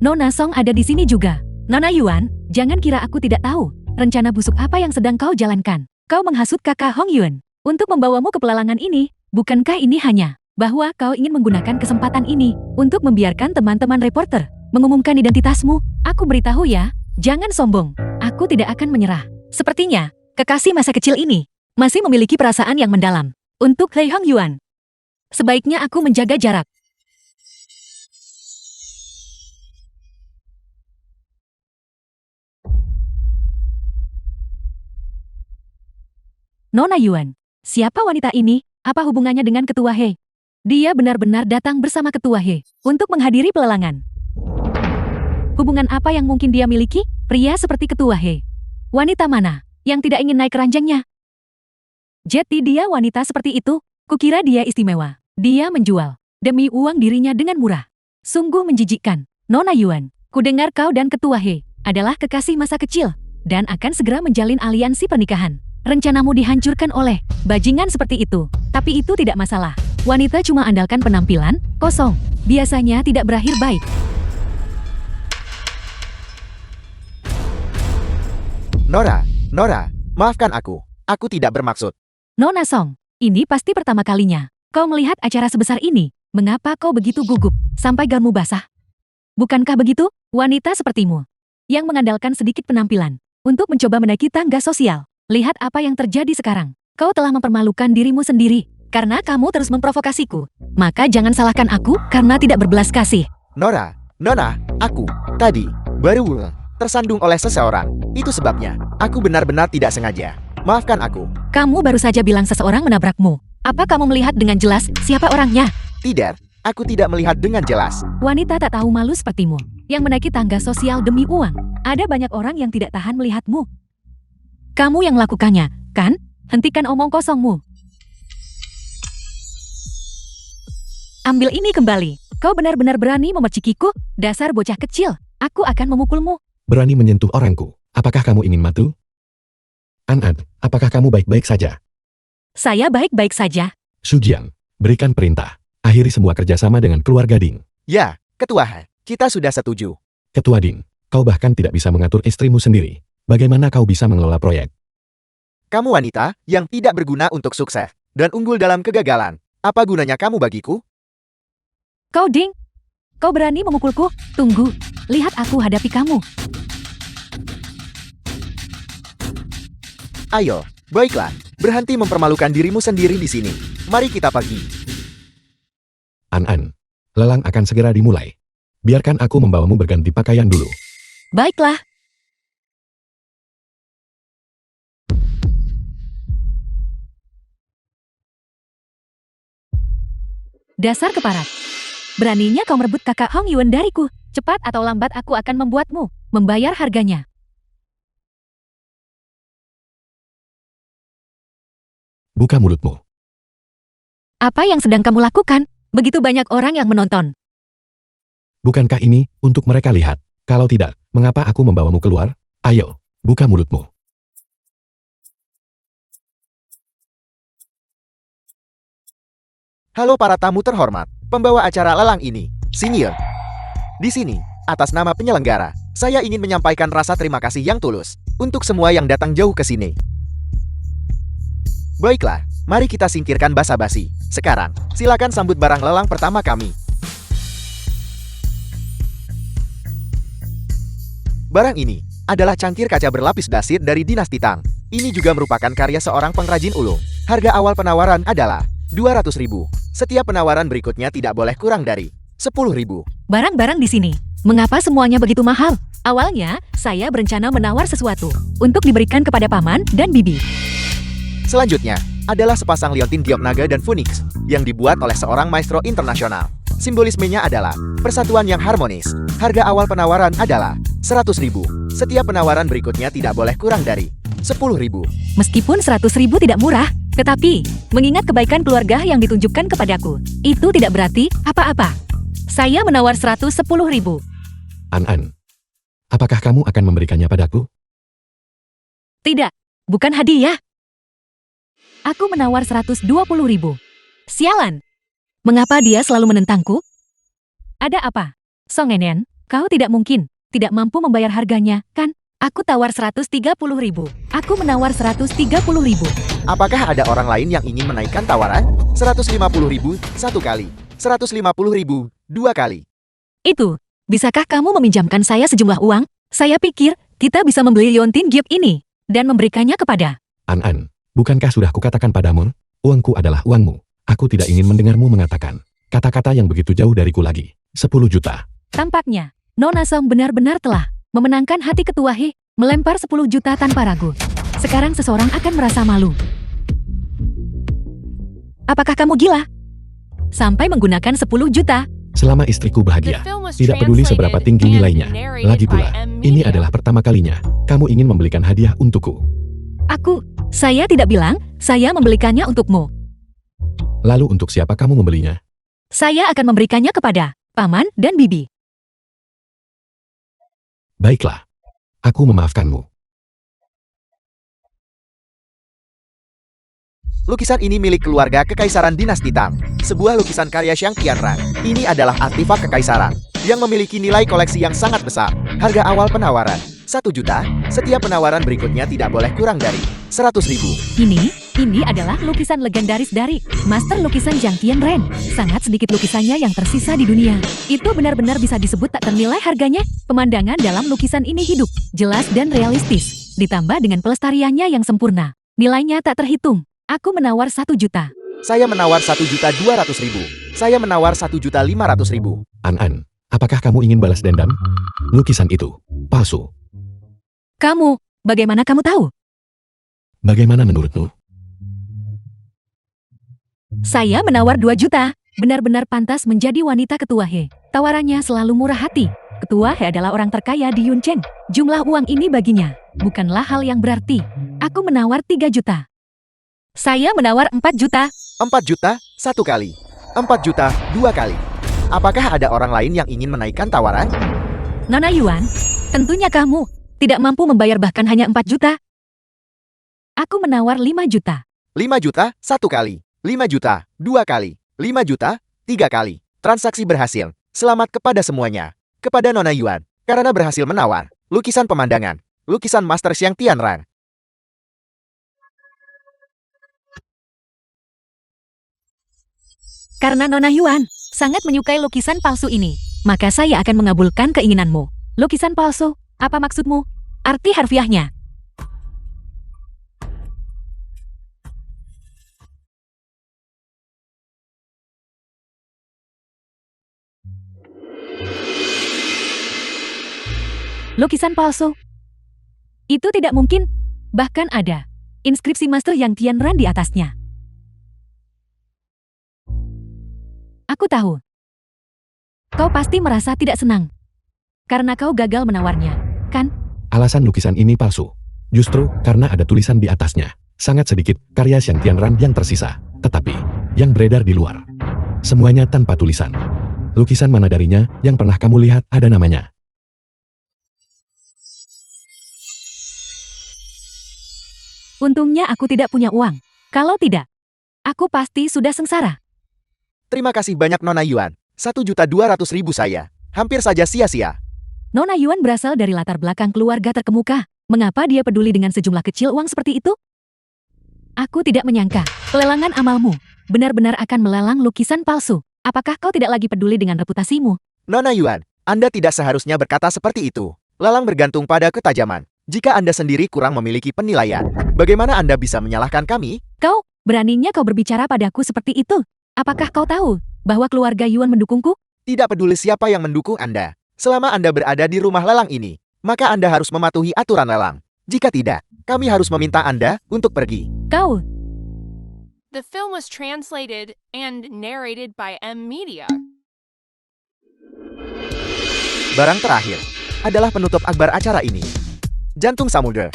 Nona Song ada di sini juga. Nona Yuan, jangan kira aku tidak tahu rencana busuk apa yang sedang kau jalankan. Kau menghasut kakak Hong Yuan untuk membawamu ke pelalangan ini. Bukankah ini hanya bahwa kau ingin menggunakan kesempatan ini untuk membiarkan teman-teman reporter mengumumkan identitasmu? Aku beritahu ya, jangan sombong. Aku tidak akan menyerah. Sepertinya, kekasih masa kecil ini masih memiliki perasaan yang mendalam untuk Hei Hong Yuan. Sebaiknya aku menjaga jarak. Nona Yuan, siapa wanita ini? Apa hubungannya dengan Ketua He? Dia benar-benar datang bersama Ketua He untuk menghadiri pelelangan. Hubungan apa yang mungkin dia miliki? Pria seperti Ketua He. Wanita mana yang tidak ingin naik keranjangnya? Jadi dia wanita seperti itu? Kukira dia istimewa. Dia menjual demi uang dirinya dengan murah. Sungguh menjijikkan. Nona Yuan, kudengar kau dan Ketua He adalah kekasih masa kecil dan akan segera menjalin aliansi pernikahan. Rencanamu dihancurkan oleh bajingan seperti itu. Tapi itu tidak masalah. Wanita cuma andalkan penampilan, kosong. Biasanya tidak berakhir baik. Nora, maafkan aku. Aku tidak bermaksud. Nona Song, ini pasti pertama kalinya kau melihat acara sebesar ini. Mengapa kau begitu gugup sampai garmu basah? Bukankah begitu, wanita sepertimu yang mengandalkan sedikit penampilan untuk mencoba menaiki tangga sosial? Lihat apa yang terjadi sekarang. Kau telah mempermalukan dirimu sendiri karena kamu terus memprovokasiku. Maka jangan salahkan aku karena tidak berbelas kasih. Nona, aku tadi baru tersandung oleh seseorang. Itu sebabnya, aku benar-benar tidak sengaja. Maafkan aku. Kamu baru saja bilang seseorang menabrakmu. Apa kamu melihat dengan jelas siapa orangnya? Tidak, aku tidak melihat dengan jelas. Wanita tak tahu malu sepertimu, yang menaiki tangga sosial demi uang. Ada banyak orang yang tidak tahan melihatmu. Kamu yang melakukannya, kan? Hentikan omong kosongmu. Ambil ini kembali. Kau benar-benar berani memercikiku? Dasar bocah kecil. Aku akan memukulmu. Berani menyentuh orangku. Apakah kamu ingin mati? An-an, apakah kamu baik-baik saja? Saya baik-baik saja. Sujian, berikan perintah. Akhiri semua kerjasama dengan keluarga Ding. Ya, Ketua Han, kita sudah setuju. Ketua Ding, kau bahkan tidak bisa mengatur istrimu sendiri. Bagaimana kau bisa mengelola proyek? Kamu wanita yang tidak berguna untuk sukses dan unggul dalam kegagalan. Apa gunanya kamu bagiku? Kau Ding, kau berani memukulku? Tunggu, lihat aku hadapi kamu. Ayo, baiklah. Berhenti mempermalukan dirimu sendiri di sini. Mari kita pergi. An-an, lelang akan segera dimulai. Biarkan aku membawamu berganti pakaian dulu. Baiklah. Dasar keparat. Beraninya kau merebut kakak Hong Yuan dariku. Cepat atau lambat aku akan membuatmu membayar harganya. Buka mulutmu. Apa yang sedang kamu lakukan? Begitu banyak orang yang menonton. Bukankah ini untuk mereka lihat? Kalau tidak, mengapa aku membawamu keluar? Ayo, buka mulutmu. Halo para tamu terhormat, pembawa acara lelang ini, Senior. Di sini, atas nama penyelenggara, saya ingin menyampaikan rasa terima kasih yang tulus untuk semua yang datang jauh ke sini. Baiklah, mari kita singkirkan basa-basi. Sekarang, silakan sambut barang lelang pertama kami. Barang ini adalah cangkir kaca berlapis dasir dari dinasti Tang. Ini juga merupakan karya seorang pengrajin ulung. Harga awal penawaran adalah 200.000. Setiap penawaran berikutnya tidak boleh kurang dari 10.000. Barang-barang di sini, mengapa semuanya begitu mahal? Awalnya, saya berencana menawar sesuatu untuk diberikan kepada paman dan bibi. Selanjutnya, adalah sepasang liontin giok naga dan phoenix yang dibuat oleh seorang maestro internasional. Simbolismenya adalah persatuan yang harmonis. Harga awal penawaran adalah 100.000. Setiap penawaran berikutnya tidak boleh kurang dari 10.000. Meskipun 100.000 tidak murah, tetapi mengingat kebaikan keluarga yang ditunjukkan kepadaku, itu tidak berarti apa-apa. Saya menawar 110.000. An-an, apakah kamu akan memberikannya padaku? Tidak, bukan hadiah. Aku menawar 120.000. Sialan. Mengapa dia selalu menentangku? Ada apa? Song Enen, kau tidak mungkin tidak mampu membayar harganya, kan? Aku tawar 130.000. Aku menawar 130.000. Apakah ada orang lain yang ingin menaikkan tawaran? 150.000 satu kali, 150.000 dua kali. Itu, bisakah kamu meminjamkan saya sejumlah uang? Saya pikir kita bisa membeli liontin giok ini dan memberikannya kepada. An-an, bukankah sudah kukatakan padamu? Uangku adalah uangmu. Aku tidak ingin mendengarmu mengatakan kata-kata yang begitu jauh dariku lagi. 10 juta. Tampaknya, Nona Song benar-benar telah memenangkan hati Ketua He, melempar 10 juta tanpa ragu. Sekarang seseorang akan merasa malu. Apakah kamu gila? Sampai menggunakan 10 juta. Selama istriku The bahagia, film was tidak peduli seberapa translated tinggi and nilainya. narrated Lagi by pula, M. ini Media. adalah pertama kalinya kamu ingin membelikan hadiah untukku. Saya tidak bilang, saya membelikannya untukmu. Lalu untuk siapa kamu membelinya? Saya akan memberikannya kepada paman dan bibi. Baiklah, aku memaafkanmu. Lukisan ini milik keluarga Kekaisaran Dinasti Tang. Sebuah lukisan karya Xiang Qianran. Ini adalah artefak kekaisaran yang memiliki nilai koleksi yang sangat besar. Harga awal penawaran 1 juta. Setiap penawaran berikutnya tidak boleh kurang dari 100.000. Ini adalah lukisan legendaris dari Master Lukisan Zhang Tianren. Sangat sedikit lukisannya yang tersisa di dunia. Itu benar-benar bisa disebut tak ternilai harganya. Pemandangan dalam lukisan ini hidup, jelas dan realistis. Ditambah dengan pelestariannya yang sempurna. Nilainya tak terhitung. Aku menawar 1 juta. Saya menawar 1.200.000. Saya menawar 1.500.000. An-an, apakah kamu ingin balas dendam? Lukisan itu palsu. Kamu, bagaimana kamu tahu? Bagaimana menurutmu? Saya menawar 2 juta. Benar-benar pantas menjadi wanita ketua He. Tawarannya selalu murah hati. Ketua He adalah orang terkaya di Yuncheng. Jumlah uang ini baginya bukanlah hal yang berarti. Aku menawar 3 juta. Saya menawar 4 juta. 4 juta, 1 kali. 4 juta, 2 kali. Apakah ada orang lain yang ingin menaikkan tawaran? Nona Yuan, tentunya kamu tidak mampu membayar bahkan hanya 4 juta. Aku menawar 5 juta. 5 juta, 1 kali. 5 juta, 2 kali. 5 juta, 3 kali. Transaksi berhasil. Selamat kepada semuanya. Kepada Nona Yuan, karena berhasil menawar. Lukisan pemandangan. Lukisan Master Xiang Tianran. Karena Nona Yuan sangat menyukai lukisan palsu ini, maka saya akan mengabulkan keinginanmu. Lukisan palsu, apa maksudmu? Arti harfiahnya. Lukisan palsu. Itu tidak mungkin. Bahkan ada inskripsi Master Yang Tianran di atasnya. Aku tahu. Kau pasti merasa tidak senang. Karena kau gagal menawarnya, kan? Alasan lukisan ini palsu. Justru karena ada tulisan di atasnya. Sangat sedikit karya Xiang Tianran yang tersisa. Tetapi, yang beredar di luar. Semuanya tanpa tulisan. Lukisan mana darinya yang pernah kamu lihat ada namanya? Untungnya aku tidak punya uang. Kalau tidak, aku pasti sudah sengsara. Terima kasih banyak Nona Yuan. 1.200.000 saya. Hampir saja sia-sia. Nona Yuan berasal dari latar belakang keluarga terkemuka. Mengapa dia peduli dengan sejumlah kecil uang seperti itu? Aku tidak menyangka, pelelangan amalmu benar-benar akan melelang lukisan palsu. Apakah kau tidak lagi peduli dengan reputasimu? Nona Yuan, Anda tidak seharusnya berkata seperti itu. Lelang bergantung pada ketajaman. Jika Anda sendiri kurang memiliki penilaian, bagaimana Anda bisa menyalahkan kami? Kau, beraninya kau berbicara padaku seperti itu? Apakah kau tahu bahwa keluarga Yuan mendukungku? Tidak peduli siapa yang mendukung Anda. Selama Anda berada di rumah lelang ini, maka Anda harus mematuhi aturan lelang. Jika tidak, kami harus meminta Anda untuk pergi. Kau, The film was translated and narrated by M Media. Barang terakhir adalah penutup akbar acara ini. Jantung Samudra.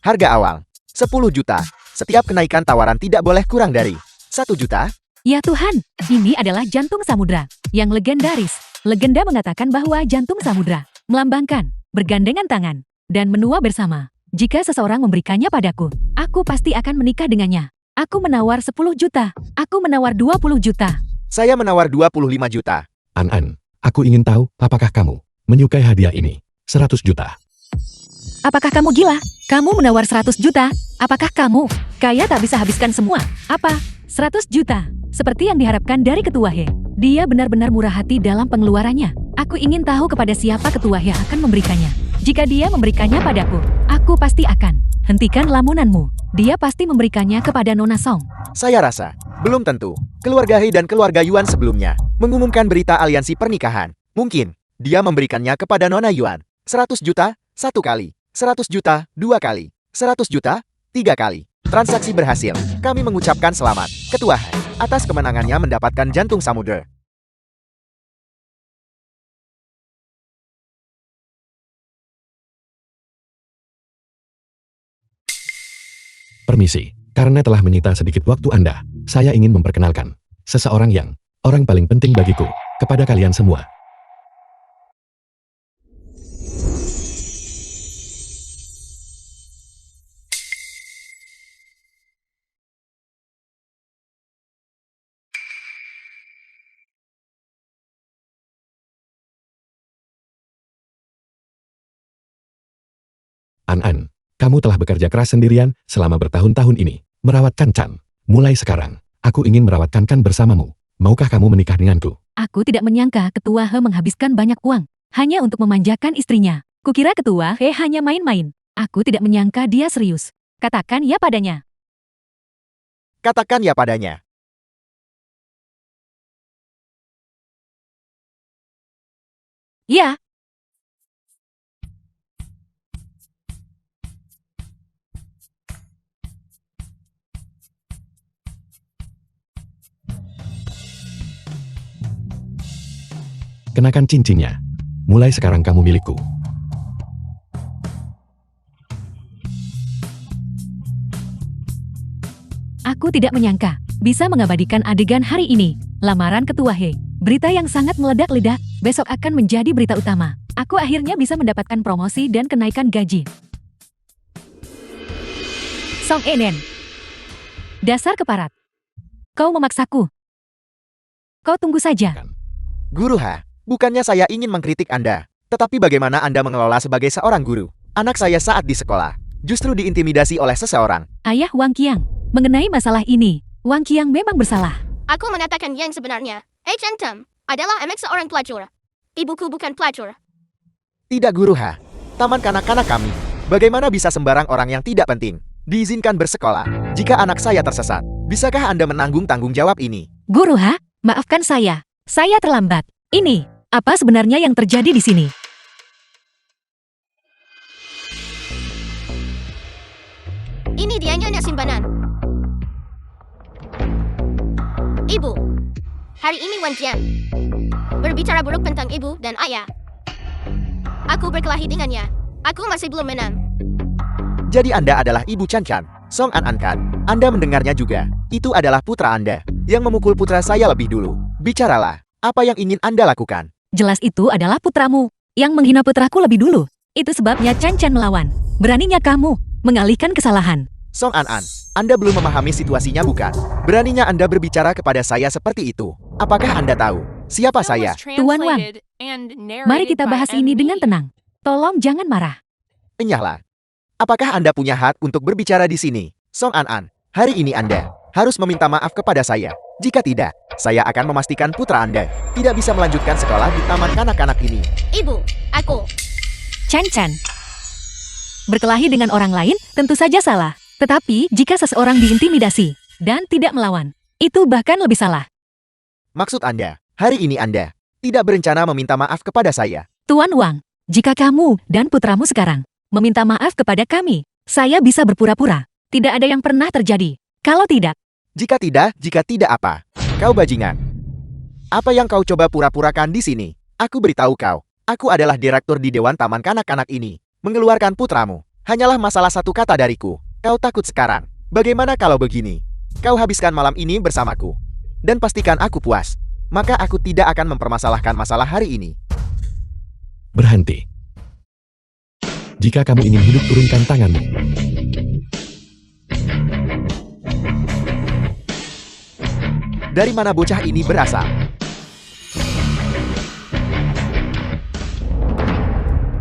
Harga awal 10 juta. Setiap kenaikan tawaran tidak boleh kurang dari 1 juta. ya Tuhan, ini adalah jantung samudra yang legendaris. Legenda mengatakan bahwa jantung samudra melambangkan bergandengan tangan dan menua bersama. Jika seseorang memberikannya padaku, aku pasti akan menikah dengannya. Aku menawar 10 juta. Aku menawar 20 juta. Saya menawar 25 juta. An, aku ingin tahu apakah kamu menyukai hadiah ini. 100 juta. Apakah kamu gila? Kamu menawar 100 juta? Apakah kamu kaya tak bisa habiskan semua? Apa? 100 juta? Seperti yang diharapkan dari Ketua He. Dia benar-benar murah hati dalam pengeluarannya. Aku ingin tahu kepada siapa Ketua He akan memberikannya. Jika dia memberikannya padaku, aku pasti akan hentikan lamunanmu. Dia pasti memberikannya kepada Nona Song. Saya rasa, belum tentu. Keluarga He dan keluarga Yuan sebelumnya mengumumkan berita aliansi pernikahan. Mungkin, dia memberikannya kepada Nona Yuan. 100 juta, 1 kali. 100 juta, 2 kali. 100 juta, 3 kali. Transaksi berhasil. Kami mengucapkan selamat, Ketua He, atas kemenangannya mendapatkan jantung samudra. Permisi, karena telah menyita sedikit waktu Anda, saya ingin memperkenalkan seseorang yang orang paling penting bagiku kepada kalian semua. An, kamu telah bekerja keras sendirian selama bertahun-tahun ini, merawatkan Chan. Mulai sekarang, aku ingin merawatkan Kan bersamamu. Maukah kamu menikah denganku? Aku tidak menyangka Ketua He menghabiskan banyak uang hanya untuk memanjakan istrinya. Kukira Ketua He hanya main-main. Aku tidak menyangka dia serius. Katakan ya padanya. Katakan ya padanya. Ya. Kenakan cincinnya. Mulai sekarang kamu milikku. Aku tidak menyangka bisa mengabadikan adegan hari ini. Lamaran Ketua He. Berita yang sangat meledak-ledak, besok akan menjadi berita utama. Aku akhirnya bisa mendapatkan promosi dan kenaikan gaji. Song Enen. Dasar keparat. Kau memaksaku. Kau tunggu saja. Guru Ha, bukannya saya ingin mengkritik Anda. Tetapi bagaimana Anda mengelola sebagai seorang guru? Anak saya saat di sekolah, justru diintimidasi oleh seseorang. Ayah Wang Qiang, mengenai masalah ini, Wang Qiang memang bersalah. Aku mengatakan yang sebenarnya. Tem adalah anak seorang pelacur. Ibuku bukan pelacur. Tidak Guru Ha, taman kanak-kanak kami. Bagaimana bisa sembarang orang yang tidak penting diizinkan bersekolah jika anak saya tersesat? Bisakah Anda menanggung tanggung jawab ini? Guru Ha, maafkan saya. Saya terlambat. Ini, apa sebenarnya yang terjadi di sini? Ini dia nyonya simpanan. Ibu, hari ini Wan Qian berbicara buruk tentang ibu dan ayah. Aku berkelahi dengannya. Aku masih belum menang. Jadi Anda adalah Ibu Chan Chan, Song An An kan? Anda mendengarnya juga. Itu adalah putra Anda yang memukul putra saya lebih dulu. Bicaralah, apa yang ingin Anda lakukan? Jelas itu adalah putramu yang menghina putraku lebih dulu. Itu sebabnya Chan Chan melawan. Beraninya kamu mengalihkan kesalahan. Song An An, Anda belum memahami situasinya bukan? Beraninya Anda berbicara kepada saya seperti itu. Apakah Anda tahu siapa saya? Tuan Wang, mari kita bahas ini dengan tenang. Tolong jangan marah. Enyahlah. Apakah Anda punya hak untuk berbicara di sini? Song An An, hari ini Anda harus meminta maaf kepada saya. Jika tidak, saya akan memastikan putra Anda tidak bisa melanjutkan sekolah di taman kanak-kanak ini. Ibu, aku. Chan Chan. Berkelahi dengan orang lain tentu saja salah. Tetapi jika seseorang diintimidasi dan tidak melawan, itu bahkan lebih salah. Maksud Anda, hari ini Anda tidak berencana meminta maaf kepada saya. Tuan Wang, jika kamu dan putramu sekarang meminta maaf kepada kami, saya bisa berpura-pura. Tidak ada yang pernah terjadi. Kalau tidak, Jika tidak apa? Kau bajingan. Apa yang kau coba pura-purakan di sini? Aku beritahu kau, aku adalah direktur di Dewan Taman Kanak-kanak ini. Mengeluarkan putramu hanyalah masalah satu kata dariku. Kau takut sekarang. Bagaimana kalau begini? Kau habiskan malam ini bersamaku. Dan pastikan aku puas. Maka aku tidak akan mempermasalahkan masalah hari ini. Berhenti. Jika kamu ingin hidup, turunkan tanganmu. Dari mana bocah ini berasal?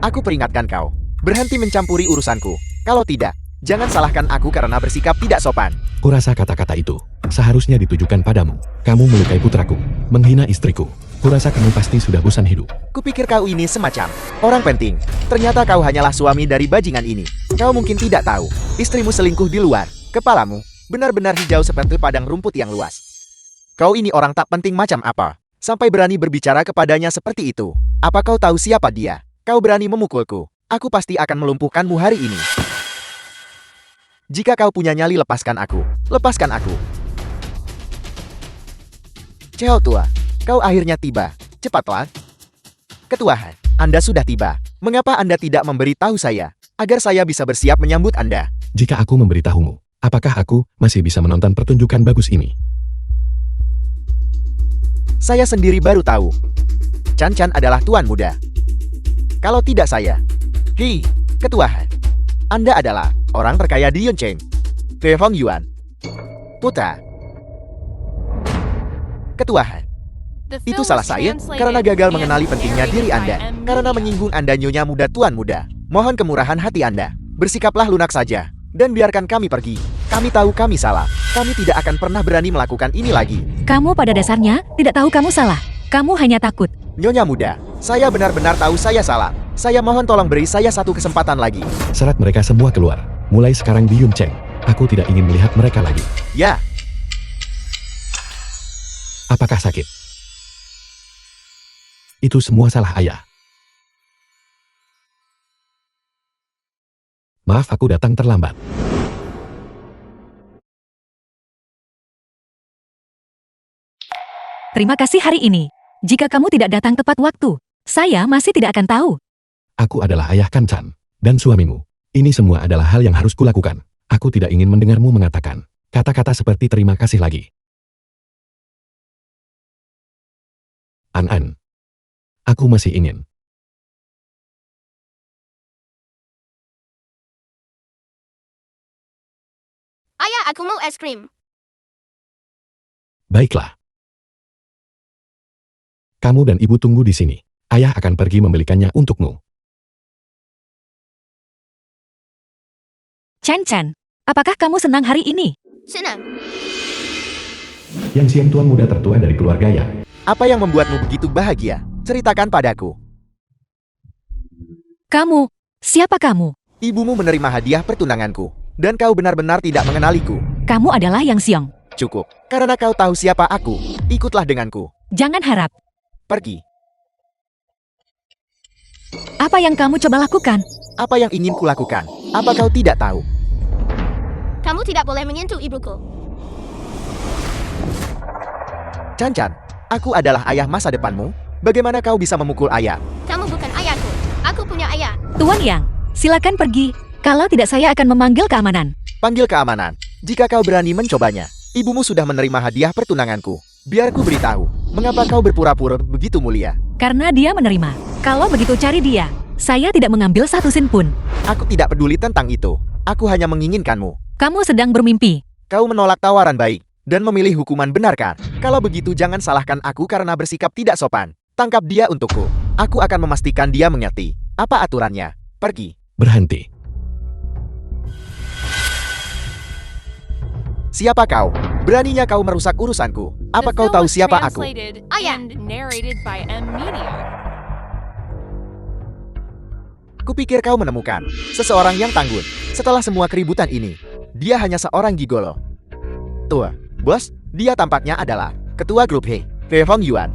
Aku peringatkan kau. Berhenti mencampuri urusanku. Kalau tidak, jangan salahkan aku karena bersikap tidak sopan. Kurasa kata-kata itu seharusnya ditujukan padamu. Kamu melukai putraku, menghina istriku. Kurasa kamu pasti sudah bosan hidup. Kupikir kau ini semacam orang penting. Ternyata kau hanyalah suami dari bajingan ini. Kau mungkin tidak tahu, istrimu selingkuh di luar. Kepalamu benar-benar hijau seperti padang rumput yang luas. Kau ini orang tak penting macam apa? Sampai berani berbicara kepadanya seperti itu. Apa kau tahu siapa dia? Kau berani memukulku. Aku pasti akan melumpuhkanmu hari ini. Jika kau punya nyali, lepaskan aku. Lepaskan aku. Ceo tua, kau akhirnya tiba. Cepatlah. Ketua Han, Anda sudah tiba. Mengapa Anda tidak memberitahu saya, agar saya bisa bersiap menyambut Anda? Jika aku memberitahumu, apakah aku masih bisa menonton pertunjukan bagus ini? Saya sendiri baru tahu. Chan Chan adalah tuan muda. Kalau tidak saya. Hei, Ketua Han. Anda adalah orang terkaya di Yuncheng. Fei Hong Yuan. Putra. Ketua Han. Itu salah saya karena gagal mengenali pentingnya diri Anda. Karena menyinggung Anda nyonya muda tuan muda. Mohon kemurahan hati Anda. Bersikaplah lunak saja. Dan biarkan kami pergi. Kami tahu kami salah. Kami tidak akan pernah berani melakukan ini lagi. Kamu pada dasarnya tidak tahu kamu salah. Kamu hanya takut. Nyonya muda, saya benar-benar tahu saya salah. Saya mohon tolong beri saya satu kesempatan lagi. Serat mereka semua keluar. Mulai sekarang di Yuncheng. Aku tidak ingin melihat mereka lagi. Ya, Apakah sakit? Itu semua salah ayah. Maaf, aku datang terlambat. Terima kasih hari ini. Jika kamu tidak datang tepat waktu, saya masih tidak akan tahu. Aku adalah ayah Kancan dan suamimu. Ini semua adalah hal yang harus kulakukan. Aku tidak ingin mendengarmu mengatakan kata-kata seperti terima kasih lagi. An, aku masih ingin. Ayah, aku mau es krim. Baiklah. Kamu dan ibu tunggu di sini. Ayah akan pergi membelikannya untukmu. Chan, apakah kamu senang hari ini? Senang. Yang Siang tuan muda tertua dari keluarga ya. Apa yang membuatmu begitu bahagia? Ceritakan padaku. Kamu, siapa kamu? Ibumu menerima hadiah pertunanganku, dan kau benar-benar tidak mengenaliku. Kamu adalah Yang Xiong. Cukup, karena kau tahu siapa aku. Ikutlah denganku. Jangan harap. Pergi. Apa yang kamu coba lakukan? Apa yang ingin kulakukan? Apa kau tidak tahu? Kamu tidak boleh menyentuh ibuku. Chan, aku adalah ayah masa depanmu. Bagaimana kau bisa memukul ayah? Kamu bukan ayahku. Aku punya ayah. Tuan Yang, silakan pergi. Kalau tidak saya akan memanggil keamanan. Panggil keamanan. Jika kau berani mencobanya, ibumu sudah menerima hadiah pertunanganku. Biar ku beritahu, mengapa kau berpura-pura begitu mulia? Karena dia menerima. Kalau begitu cari dia. Saya tidak mengambil satu sen pun. Aku tidak peduli tentang itu. Aku hanya menginginkanmu. Kamu sedang bermimpi. Kau menolak tawaran baik dan memilih hukuman benar kan? Kalau begitu jangan salahkan aku karena bersikap tidak sopan. Tangkap dia untukku. Aku akan memastikan dia mengerti. Apa aturannya? Pergi. Berhenti. Siapa kau? Beraninya kau merusak urusanku. Apa The kau film tahu was siapa aku? translated Ayah. and narrated by M Media. Kupikir kau menemukan seseorang yang tangguh. Setelah semua keributan ini, dia hanya seorang gigolo. Tua, bos, dia tampaknya adalah ketua grup He, Fei Hong Yuan.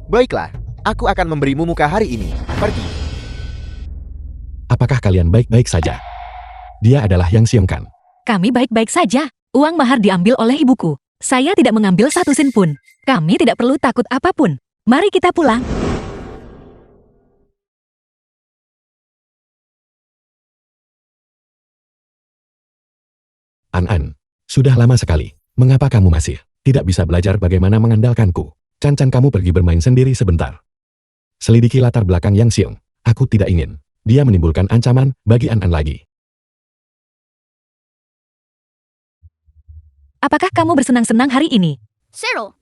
Baiklah, aku akan memberimu muka hari ini. Pergi. Apakah kalian baik-baik saja? Dia adalah Yang Siong kan? Kami baik-baik saja. Uang mahar diambil oleh ibuku. Saya tidak mengambil satu sen pun. Kami tidak perlu takut apapun. Mari kita pulang. An, sudah lama sekali. Mengapa kamu masih tidak bisa belajar bagaimana mengandalkanku? Chan, kamu pergi bermain sendiri sebentar. Selidiki latar belakang Yang Siong. Aku tidak ingin dia menimbulkan ancaman bagi An lagi. Apakah kamu bersenang-senang hari ini? Cyril.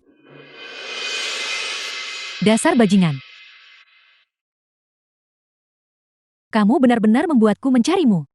Dasar bajingan. Kamu benar-benar membuatku mencarimu.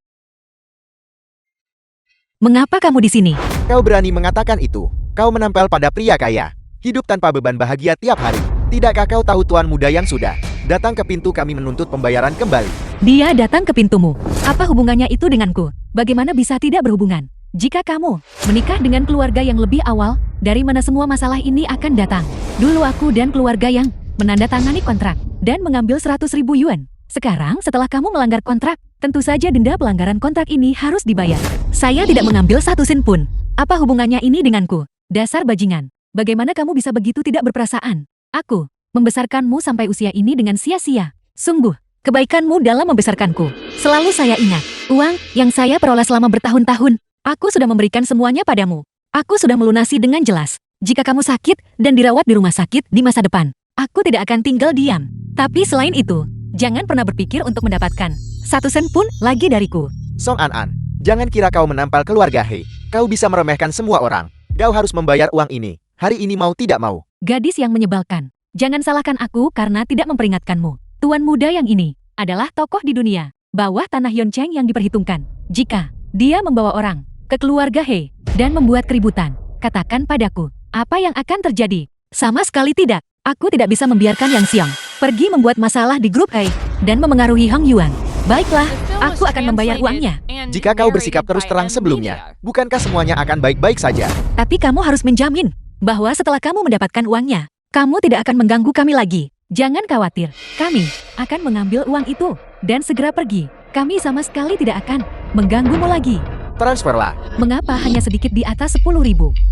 Mengapa kamu di sini? Kau berani mengatakan itu? Kau menempel pada pria kaya. Hidup tanpa beban bahagia tiap hari. Tidakkah kau tahu tuan muda yang sudah datang ke pintu kami menuntut pembayaran kembali? Dia datang ke pintumu. Apa hubungannya itu denganku? Bagaimana bisa tidak berhubungan? Jika kamu menikah dengan keluarga yang lebih awal, dari mana semua masalah ini akan datang? Dulu aku dan keluarga yang menandatangani kontrak dan mengambil 100.000 yuan. Sekarang setelah kamu melanggar kontrak, tentu saja denda pelanggaran kontrak ini harus dibayar. Saya tidak mengambil satu sen pun. Apa hubungannya ini denganku? Dasar bajingan. Bagaimana kamu bisa begitu tidak berperasaan? Aku membesarkanmu sampai usia ini dengan sia-sia. Sungguh, kebaikanmu dalam membesarkanku. Selalu saya ingat. Uang yang saya peroleh selama bertahun-tahun, aku sudah memberikan semuanya padamu. Aku sudah melunasi dengan jelas. Jika kamu sakit dan dirawat di rumah sakit di masa depan, aku tidak akan tinggal diam. Tapi selain itu, jangan pernah berpikir untuk mendapatkan satu sen pun lagi dariku. Song An, jangan kira kau menempel keluarga He. Kau bisa meremehkan semua orang. Kau harus membayar uang ini. Hari ini mau tidak mau. Gadis yang menyebalkan. Jangan salahkan aku karena tidak memperingatkanmu. Tuan muda yang ini adalah tokoh di dunia bawah tanah Yoncheng yang diperhitungkan. Jika dia membawa orang ke keluarga He dan membuat keributan, katakan padaku, apa yang akan terjadi? Sama sekali tidak. Aku tidak bisa membiarkan Yang Xiong pergi membuat masalah di grup He dan memengaruhi Hong Yuan. Baiklah, aku akan membayar uangnya. Jika kau bersikap terus terang sebelumnya, bukankah semuanya akan baik-baik saja? Tapi kamu harus menjamin bahwa setelah kamu mendapatkan uangnya, kamu tidak akan mengganggu kami lagi. Jangan khawatir, kami akan mengambil uang itu dan segera pergi. Kami sama sekali tidak akan mengganggumu lagi. Transferlah. Mengapa hanya sedikit di atas 10.000?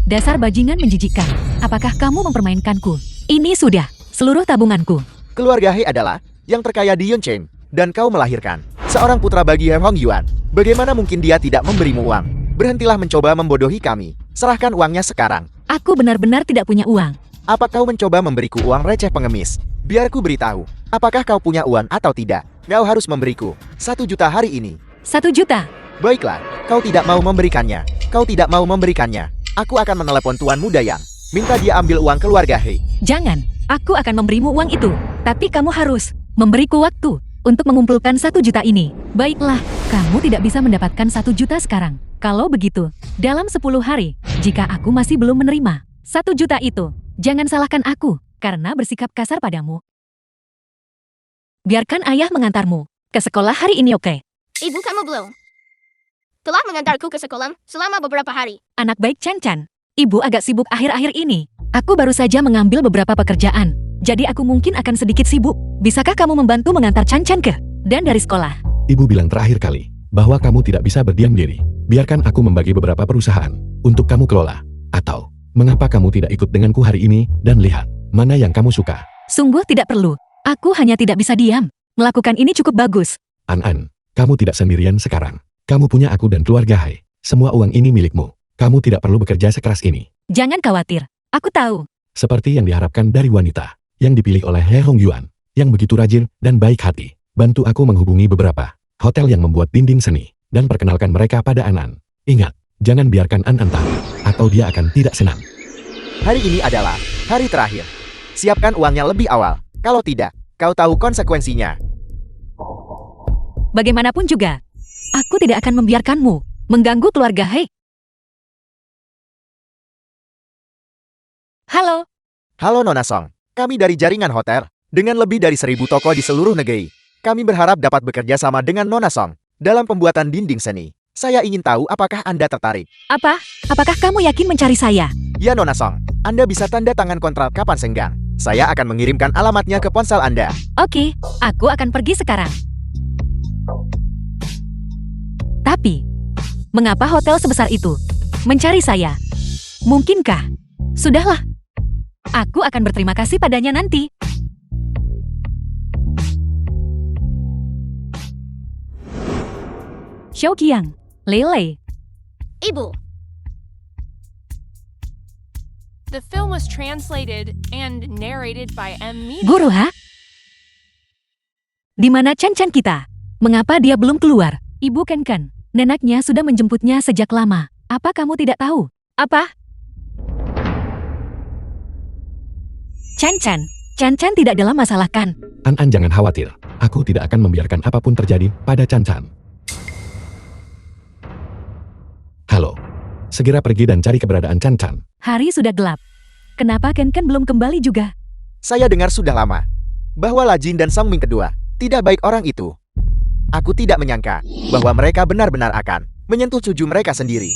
Dasar bajingan menjijikkan. Apakah kamu mempermainkanku? Ini sudah seluruh tabunganku. Keluarga He adalah yang terkaya di Yuncheng, dan kau melahirkan seorang putra bagi He Hongyuan. Bagaimana mungkin dia tidak memberimu uang? Berhentilah mencoba membodohi kami. Serahkan uangnya sekarang. Aku benar-benar tidak punya uang. Apa kau mencoba memberiku uang receh pengemis? Biar ku beritahu, apakah kau punya uang atau tidak? Kau harus memberiku 1 juta hari ini. 1 juta. Baiklah, kau tidak mau memberikannya. Kau tidak mau memberikannya. Aku akan menelepon Tuanmu Dayang. Minta dia ambil uang keluarga He. Jangan, aku akan memberimu uang itu. Tapi kamu harus memberiku waktu untuk mengumpulkan 1 juta ini. Baiklah, kamu tidak bisa mendapatkan 1 juta sekarang. Kalau begitu, dalam 10 hari, jika aku masih belum menerima 1 juta itu, jangan salahkan aku karena bersikap kasar padamu. Biarkan ayah mengantarmu ke sekolah hari ini, oke? Ibu kamu belum telah mengantarku ke sekolah selama beberapa hari. Anak baik Chan-Chan, ibu agak sibuk akhir-akhir ini. Aku baru saja mengambil beberapa pekerjaan, jadi aku mungkin akan sedikit sibuk. Bisakah kamu membantu mengantar Chan-Chan ke dan dari sekolah? Ibu bilang terakhir kali bahwa kamu tidak bisa berdiam diri. Biarkan aku membagi beberapa perusahaan untuk kamu kelola. Atau, mengapa kamu tidak ikut denganku hari ini dan lihat mana yang kamu suka? Sungguh tidak perlu. Aku hanya tidak bisa diam. Melakukan ini cukup bagus. An-An, kamu tidak sendirian sekarang. Kamu punya aku dan keluarga Hai. Semua uang ini milikmu. Kamu tidak perlu bekerja sekeras ini. Jangan khawatir. Aku tahu. Seperti yang diharapkan dari wanita yang dipilih oleh He Hongyuan, yang begitu rajin dan baik hati. Bantu aku menghubungi beberapa hotel yang membuat dinding seni dan perkenalkan mereka pada An-An. Ingat, jangan biarkan An-An tahu, atau dia akan tidak senang. Hari ini adalah hari terakhir. Siapkan uangnya lebih awal. Kalau tidak, kau tahu konsekuensinya. Bagaimanapun juga, aku tidak akan membiarkanmu mengganggu keluarga He. Halo, Halo Nona Song, kami dari jaringan hotel, dengan lebih dari 1.000 toko di seluruh negeri. Kami berharap dapat bekerja sama dengan Nona Song dalam pembuatan dinding seni. Saya ingin tahu apakah Anda tertarik. apa? Apakah kamu yakin mencari saya? Ya Nona Song, Anda bisa tanda tangan kontrak kapan senggang. Saya akan mengirimkan alamatnya ke ponsel Anda. Oke, aku akan pergi sekarang. Tapi, mengapa hotel sebesar itu mencari saya? Mungkinkah? Sudahlah. Aku akan berterima kasih padanya nanti. Xiaoqiang, Lele. Ibu, The film was translated and narrated by M. Media. Guru, ha? Di mana Chan-Chan kita? Mengapa dia belum keluar? Ibu Ken-Ken, neneknya sudah menjemputnya sejak lama. Apa kamu tidak tahu? Apa? Chan-Chan, Chan-Chan tidak dalam masalah kan? An-An jangan khawatir. Aku tidak akan membiarkan apapun terjadi pada Chan-Chan. Halo. Segera pergi dan cari keberadaan Chan-Chan. Hari sudah gelap. Kenapa Ken-Ken belum kembali juga? Saya dengar sudah lama bahwa Lajin dan Sang Ming kedua tidak baik orang itu. Aku tidak menyangka bahwa mereka benar-benar akan menyentuh cucu mereka sendiri.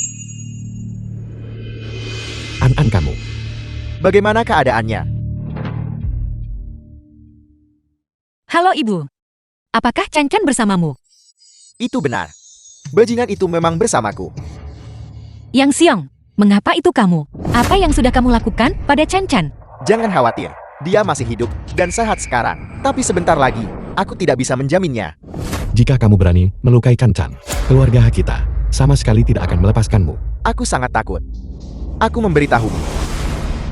An-An kamu. Bagaimana keadaannya? Halo ibu. Apakah Chan-Chan bersamamu? Itu benar. Bajingan itu memang bersamaku. Yang Siong, mengapa itu kamu? Apa yang sudah kamu lakukan pada Chan-Chan? Jangan khawatir, dia masih hidup dan sehat sekarang. Tapi sebentar lagi, aku tidak bisa menjaminnya. Jika kamu berani melukai Chan-Chan, keluarga kita sama sekali tidak akan melepaskanmu. Aku sangat takut. Aku memberitahumu.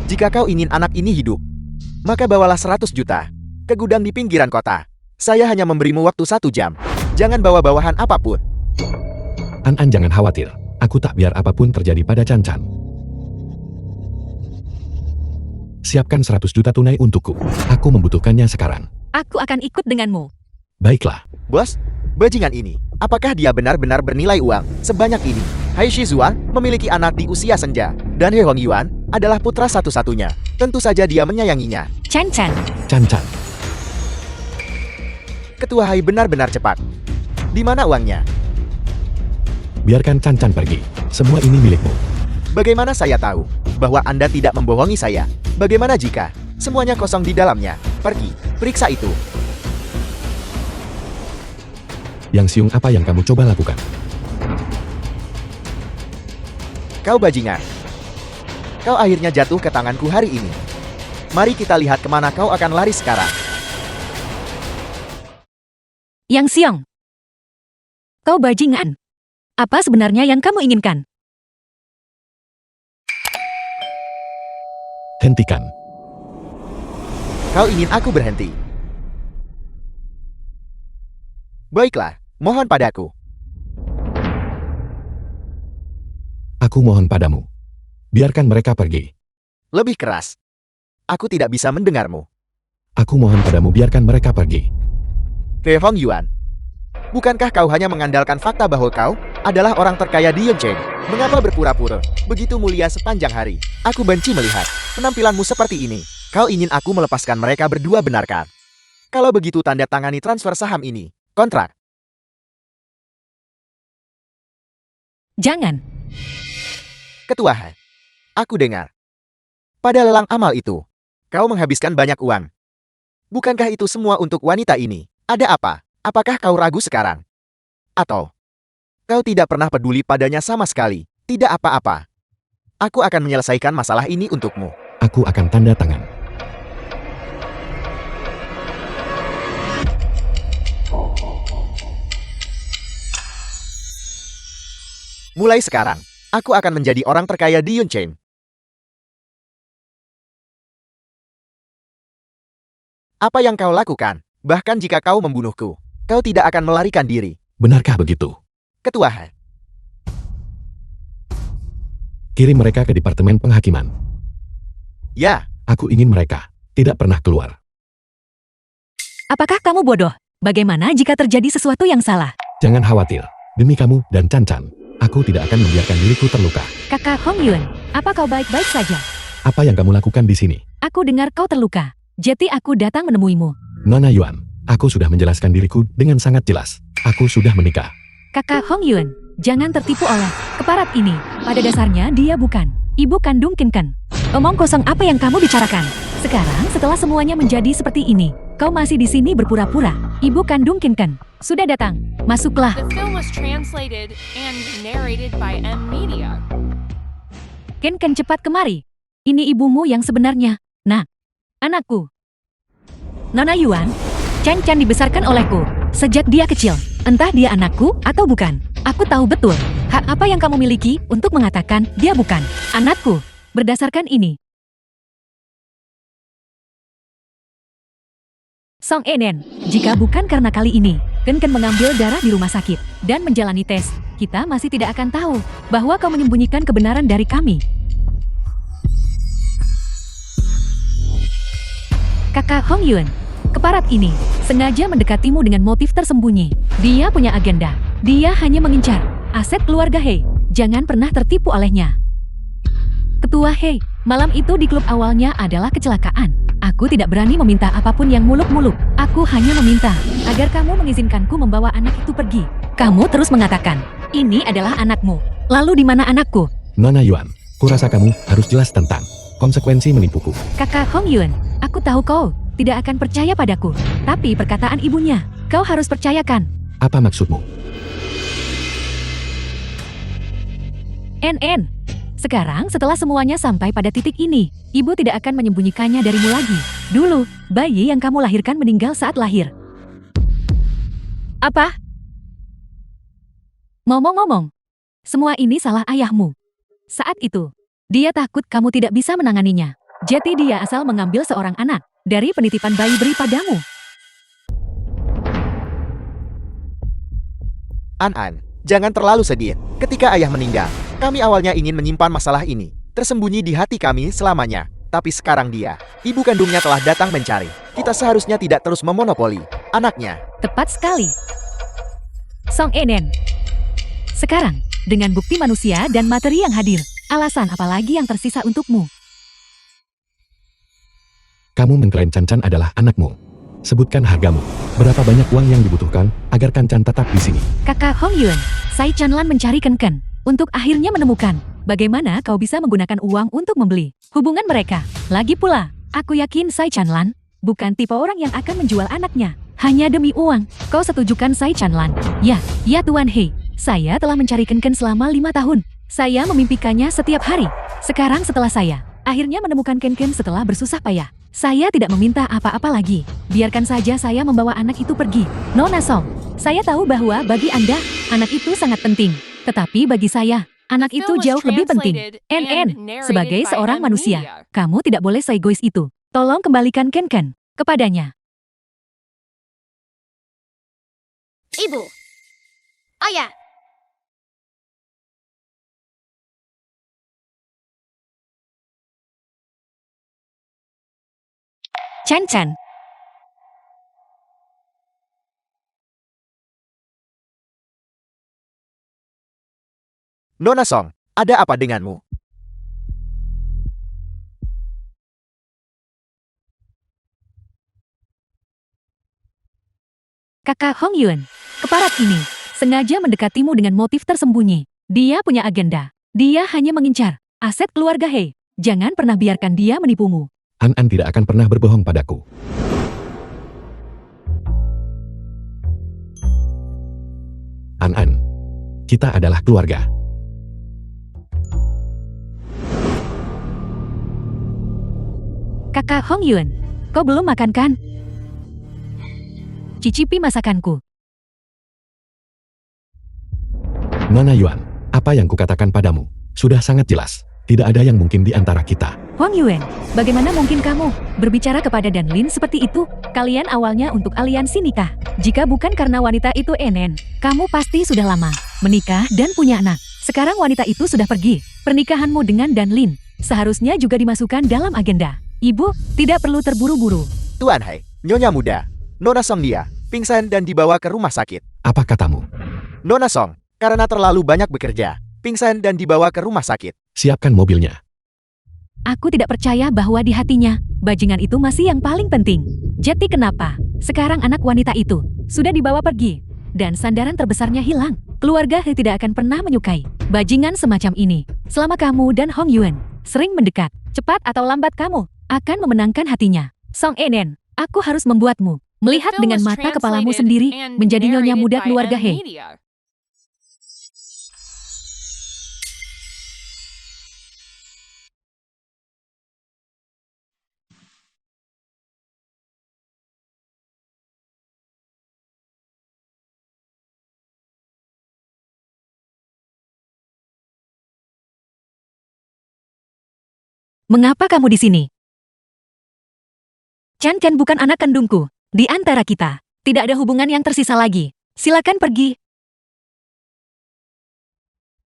Jika kau ingin anak ini hidup, maka bawalah 100 juta ke gudang di pinggiran kota. Saya hanya memberimu waktu 1 jam. Jangan bawa bawahan apapun. An-An jangan khawatir. Aku tak biar apapun terjadi pada Chan-Chan. Siapkan 100 juta tunai untukku. Aku membutuhkannya sekarang. Aku akan ikut denganmu. Baiklah. Bos, bajingan ini, apakah dia benar-benar bernilai uang sebanyak ini? Hai Shizuan memiliki anak di usia senja, dan He Hongyuan adalah putra satu-satunya. Tentu saja dia menyayanginya. Chan-Chan, Chan-Chan. Ketua Hai benar-benar cepat. Di mana uangnya? Biarkan Chan-Chan pergi. Semua ini milikmu. Bagaimana saya tahu bahwa Anda tidak membohongi saya? Bagaimana jika semuanya kosong di dalamnya? Pergi, periksa itu. Yang Siung, apa yang kamu coba lakukan? Kau bajingan. Kau akhirnya jatuh ke tanganku hari ini. Mari kita lihat kemana kau akan lari sekarang. Yang Xiong. Kau bajingan. Apa sebenarnya yang kamu inginkan? Hentikan. Kau ingin aku berhenti. Baiklah, mohon padaku. Aku mohon padamu. Biarkan mereka pergi. Lebih keras. Aku tidak bisa mendengarmu. Aku mohon padamu biarkan mereka pergi. Ke Hong Yuan. Bukankah kau hanya mengandalkan fakta bahwa kau adalah orang terkaya di Yuncheng? Mengapa berpura-pura begitu mulia sepanjang hari? Aku benci melihat penampilanmu seperti ini. Kau ingin aku melepaskan mereka berdua, benarkah? Kalau begitu tanda tangani transfer saham ini. Kontrak. Jangan. Ketua Han. Aku dengar. Pada lelang amal itu, kau menghabiskan banyak uang. Bukankah itu semua untuk wanita ini? Ada apa? Apakah kau ragu sekarang? Atau kau tidak pernah peduli padanya sama sekali? Tidak apa-apa. Aku akan menyelesaikan masalah ini untukmu. Aku akan tanda tangan. Mulai sekarang, aku akan menjadi orang terkaya di Yuncheng. Apa yang kau lakukan? Bahkan jika kau membunuhku, kau tidak akan melarikan diri. Benarkah begitu? Ketua Han. Kirim mereka ke Departemen Penghakiman. Ya, Aku ingin mereka tidak pernah keluar. Apakah kamu bodoh? Bagaimana jika terjadi sesuatu yang salah? Jangan khawatir. Demi kamu dan Chan Chan, aku tidak akan membiarkan diriku terluka. Kakak Hong Yuan, apa kau baik-baik saja? Apa yang kamu lakukan di sini? Aku dengar kau terluka. Jadi aku datang menemuimu. Nona Yuan, aku sudah menjelaskan diriku dengan sangat jelas. Aku sudah menikah. Kakak Hong Yuan, jangan tertipu oleh keparat ini. Pada dasarnya dia bukan ibu kandung Kinken. Omong kosong apa yang kamu bicarakan? Sekarang setelah semuanya menjadi seperti ini, kau masih di sini berpura-pura. Ibu kandung Kinken sudah datang. Masuklah. The film was translated and narrated by M Media. Kinken cepat kemari. Ini ibumu yang sebenarnya. Nah, anakku. Nona Yuan, Chan Chan dibesarkan olehku sejak dia kecil. Entah dia anakku atau bukan. Aku tahu betul hak apa yang kamu miliki untuk mengatakan dia bukan anakku. Berdasarkan ini, Song Enen, jika bukan karena kali ini, Ken mengambil darah di rumah sakit dan menjalani tes, kita masih tidak akan tahu bahwa kau menyembunyikan kebenaran dari kami. Kakak Hong Yuan, keparat ini sengaja mendekatimu dengan motif tersembunyi. Dia punya agenda. Dia hanya mengincar aset keluarga He. Jangan pernah tertipu olehnya. Ketua He, malam itu di klub awalnya adalah kecelakaan. Aku tidak berani meminta apapun yang muluk-muluk. Aku hanya meminta agar kamu mengizinkanku membawa anak itu pergi. Kamu terus mengatakan, ini adalah anakmu. Lalu di mana anakku? Nona Yuan, kurasa kamu harus jelas tentang konsekuensi menipuku. Kakak Hong Yuan, aku tahu kau tidak akan percaya padaku. Tapi perkataan ibunya, kau harus percayakan. Apa maksudmu? NN. Sekarang setelah semuanya sampai pada titik ini, ibu tidak akan menyembunyikannya darimu lagi. Dulu, bayi yang kamu lahirkan meninggal saat lahir. Apa? Ngomong-ngomong, semua ini salah ayahmu. Saat itu, dia takut kamu tidak bisa menanganinya. Jadi dia asal mengambil seorang anak dari penitipan bayi beri padamu. An-An, jangan terlalu sedih. Ketika ayah meninggal, kami awalnya ingin menyimpan masalah ini tersembunyi di hati kami selamanya. Tapi sekarang dia, ibu kandungnya telah datang mencari. Kita seharusnya tidak terus memonopoli anaknya. Tepat sekali. Song Enen. Sekarang, dengan bukti manusia dan materi yang hadir, alasan apa lagi yang tersisa untukmu? Kamu mengklaim Chan Chan adalah anakmu. Sebutkan hargamu. Berapa banyak uang yang dibutuhkan agar Chan Chan tetap di sini? Kakak Hong Yuan, Sai Chanlan mencari Ken untuk akhirnya menemukan bagaimana kau bisa menggunakan uang untuk membeli hubungan mereka. Lagi pula, aku yakin Sai Chanlan bukan tipe orang yang akan menjual anaknya hanya demi uang. Kau setujukan Sai Chanlan? Ya Tuan He. Saya telah mencari Ken selama 5 tahun. Saya memimpikannya setiap hari. Sekarang setelah saya akhirnya menemukan Ken setelah bersusah payah. Saya tidak meminta apa-apa lagi. Biarkan saja saya membawa anak itu pergi. Nona Song, saya tahu bahwa bagi Anda, anak itu sangat penting. Tetapi bagi saya, anak The itu film was jauh lebih penting. translated NN, and narrated sebagai by seorang M manusia, Media. kamu tidak boleh seegois itu. Tolong kembalikan Ken kepadanya. Ibu. Ayah. Chan. Nona Song, ada apa denganmu? Kakak Hong Yun, keparat ini, sengaja mendekatimu dengan motif tersembunyi. Dia punya agenda. Dia hanya mengincar aset keluarga He. Jangan pernah biarkan dia menipumu. An tidak akan pernah berbohong padaku. An, kita adalah keluarga. Kakak Hong Yun, kau belum makan kan? Cicipi masakanku. Nona Yuan, apa yang kukatakan padamu? Sudah sangat jelas. Tidak ada yang mungkin di antara kita. Huang Yuan, bagaimana mungkin kamu berbicara kepada Dan Lin seperti itu? Kalian awalnya untuk aliansi nikah. Jika bukan karena wanita itu NN, kamu pasti sudah lama menikah dan punya anak. Sekarang wanita itu sudah pergi. Pernikahanmu dengan Dan Lin seharusnya juga dimasukkan dalam agenda. Ibu, tidak perlu terburu-buru. Tuan Hai, Nyonya muda. Nona Song dia, pingsan dan dibawa ke rumah sakit. Apa katamu? Nona Song, karena terlalu banyak bekerja, pingsan dan dibawa ke rumah sakit. Siapkan mobilnya. Aku tidak percaya bahwa di hatinya, bajingan itu masih yang paling penting. Jadi kenapa? Sekarang anak wanita itu sudah dibawa pergi. Dan sandaran terbesarnya hilang. Keluarga He tidak akan pernah menyukai bajingan semacam ini. Selama kamu dan Hong Yuan sering mendekat, cepat atau lambat kamu akan memenangkan hatinya. Song Enen, aku harus membuatmu melihat The film dengan was mata kepalamu translated sendiri and menjadi nyonya narrated muda by keluarga M He. Media. Mengapa kamu di sini? Chan bukan anak kandungku. Di antara kita, tidak ada hubungan yang tersisa lagi. Silakan pergi.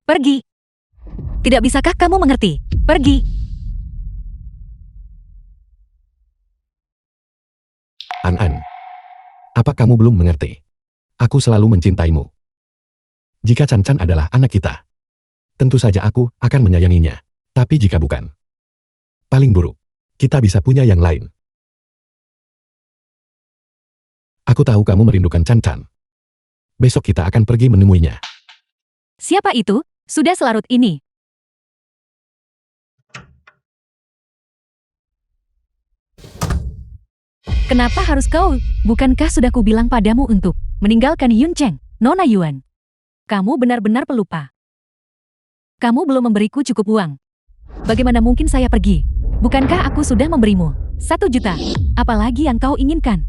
Pergi. Tidak bisakah kamu mengerti? Pergi. An, apa kamu belum mengerti? Aku selalu mencintaimu. Jika Chan adalah anak kita, tentu saja aku akan menyayanginya. Tapi jika bukan, paling buruk, kita bisa punya yang lain. Aku tahu kamu merindukan Chan. Besok kita akan pergi menemuinya. Siapa itu? Sudah selarut ini. Kenapa harus kau? Bukankah sudah kubilang padamu untuk meninggalkan Yun Cheng, Nona Yuan? Kamu benar-benar pelupa. Kamu belum memberiku cukup uang. Bagaimana mungkin saya pergi? Bukankah aku sudah memberimu 1 juta? Apalagi yang kau inginkan?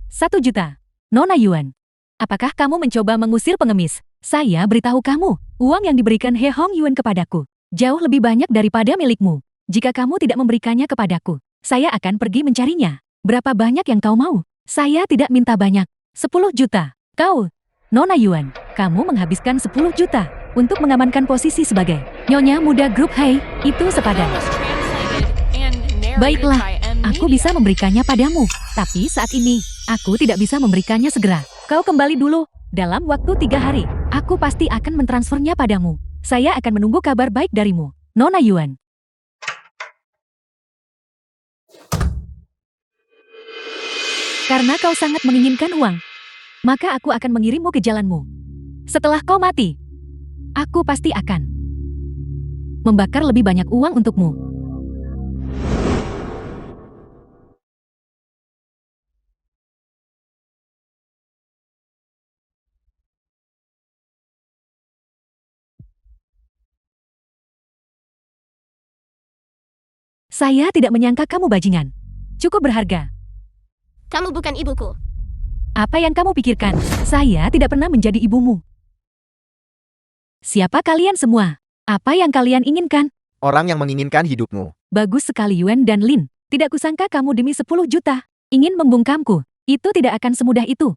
1 juta. Nona Yuan. Apakah kamu mencoba mengusir pengemis? Saya beritahu kamu, uang yang diberikan He Hong Yuan kepadaku jauh lebih banyak daripada milikmu. Jika kamu tidak memberikannya kepadaku, saya akan pergi mencarinya. Berapa banyak yang kau mau? Saya tidak minta banyak. 10 juta. Kau, Nona Yuan, kamu menghabiskan 10 juta untuk mengamankan posisi sebagai Nyonya Muda Grup Hai. Itu The sepadan. film was translated and narrated Baiklah, by M aku Media. bisa memberikannya padamu. Tapi saat ini, aku tidak bisa memberikannya segera. Kau kembali dulu. Dalam waktu 3 hari, aku pasti akan mentransfernya padamu. Saya akan menunggu kabar baik darimu, Nona Yuan. Karena kau sangat menginginkan uang, maka aku akan mengirimmu ke jalanmu. Setelah kau mati, aku pasti akan membakar lebih banyak uang untukmu. Saya tidak menyangka kamu bajingan. Cukup berharga. Kamu bukan ibuku. Apa yang kamu pikirkan? Saya tidak pernah menjadi ibumu. Siapa kalian semua? Apa yang kalian inginkan? Orang yang menginginkan hidupmu. Bagus sekali Yuan dan Lin. Tidak kusangka kamu demi 10 juta. Ingin membungkamku. Itu tidak akan semudah itu.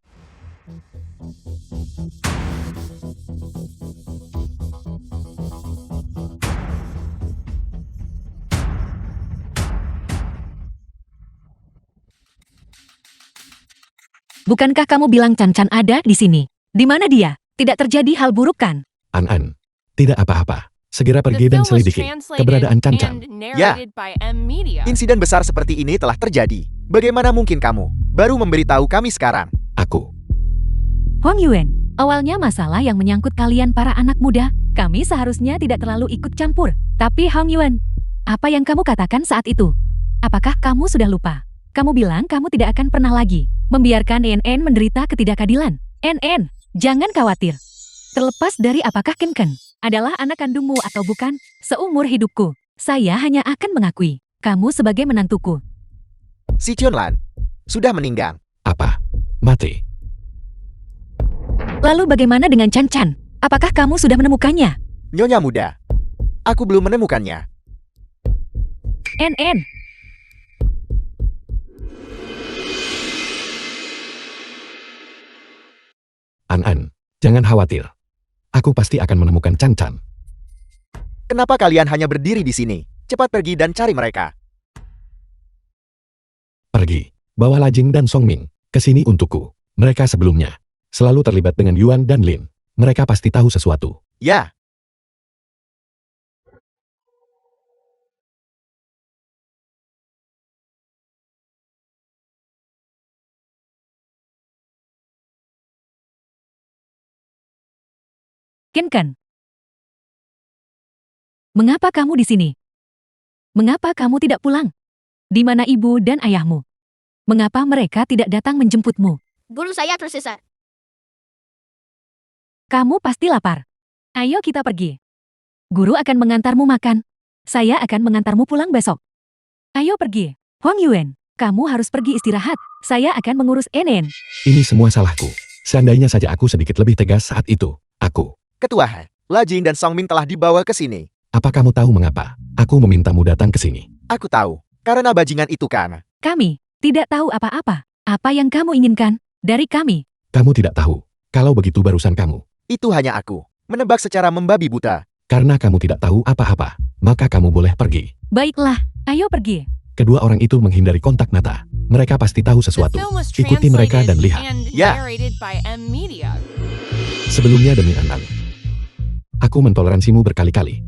Bukankah kamu bilang Chan-Chan ada di sini? Di mana dia? Tidak terjadi hal buruk kan? An-An, tidak apa-apa. Segera The pergi dan film was selidiki translated keberadaan Chan-Chan. and narrated by M Media. Insiden besar seperti ini telah terjadi. Bagaimana mungkin kamu baru memberitahu kami sekarang? Aku, Huang Yuan, awalnya masalah yang menyangkut kalian para anak muda, kami seharusnya tidak terlalu ikut campur. Tapi Huang Yuan, apa yang kamu katakan saat itu? Apakah kamu sudah lupa? Kamu bilang kamu tidak akan pernah lagi membiarkan NN menderita ketidakadilan. NN, jangan khawatir. Terlepas dari apakah Ken adalah anak kandungmu atau bukan, seumur hidupku, saya hanya akan mengakui kamu sebagai menantuku. Si Chunlan sudah meninggal. apa? Mati. Lalu bagaimana dengan Chan-Chan? Apakah kamu sudah menemukannya? Nyonya muda, aku belum menemukannya. NN, An-An, jangan khawatir. Aku pasti akan menemukan Chan-Chan. Kenapa kalian hanya berdiri di sini? Cepat pergi dan cari mereka. Pergi, bawa Lajing dan Songming ke sini untukku. Mereka sebelumnya selalu terlibat dengan Yuan dan Lin. Mereka pasti tahu sesuatu. Ya, Ken. Mengapa kamu di sini? Mengapa kamu tidak pulang? Di mana ibu dan ayahmu? Mengapa mereka tidak datang menjemputmu? Guru saya tersesat. Kamu pasti lapar. Ayo kita pergi. Guru akan mengantarmu makan. Saya akan mengantarmu pulang besok. Ayo pergi. Huang Yuan, kamu harus pergi istirahat. Saya akan mengurus NN. Ini semua salahku. Seandainya saja aku sedikit lebih tegas saat itu. Aku. Ketua Han, Lajing dan Songmin telah dibawa ke sini. Apa kamu tahu mengapa aku memintamu datang ke sini? Aku tahu, karena bajingan itu kan. Kami tidak tahu apa-apa. Apa yang kamu inginkan dari kami? Kamu tidak tahu. Kalau begitu barusan kamu. Itu hanya aku. Menebak secara membabi buta. Karena kamu tidak tahu apa-apa, maka kamu boleh pergi. Baiklah, ayo pergi. Kedua orang itu menghindari kontak mata. Mereka pasti tahu The sesuatu. film was Ikuti mereka translated dan lihat. and Ya. narrated by M Media. Sebelumnya demi An-An, aku mentoleransimu berkali-kali.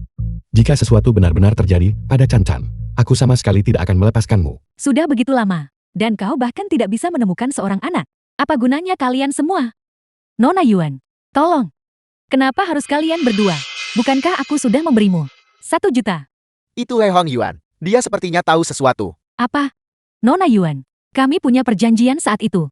Jika sesuatu benar-benar terjadi pada Chan-Chan, aku sama sekali tidak akan melepaskanmu. Sudah begitu lama, dan kau bahkan tidak bisa menemukan seorang anak. Apa gunanya kalian semua? Nona Yuan, tolong. Kenapa harus kalian berdua? Bukankah aku sudah memberimu 1 juta? Itu He Hong Yuan. Dia sepertinya tahu sesuatu. Apa? Nona Yuan, kami punya perjanjian saat itu.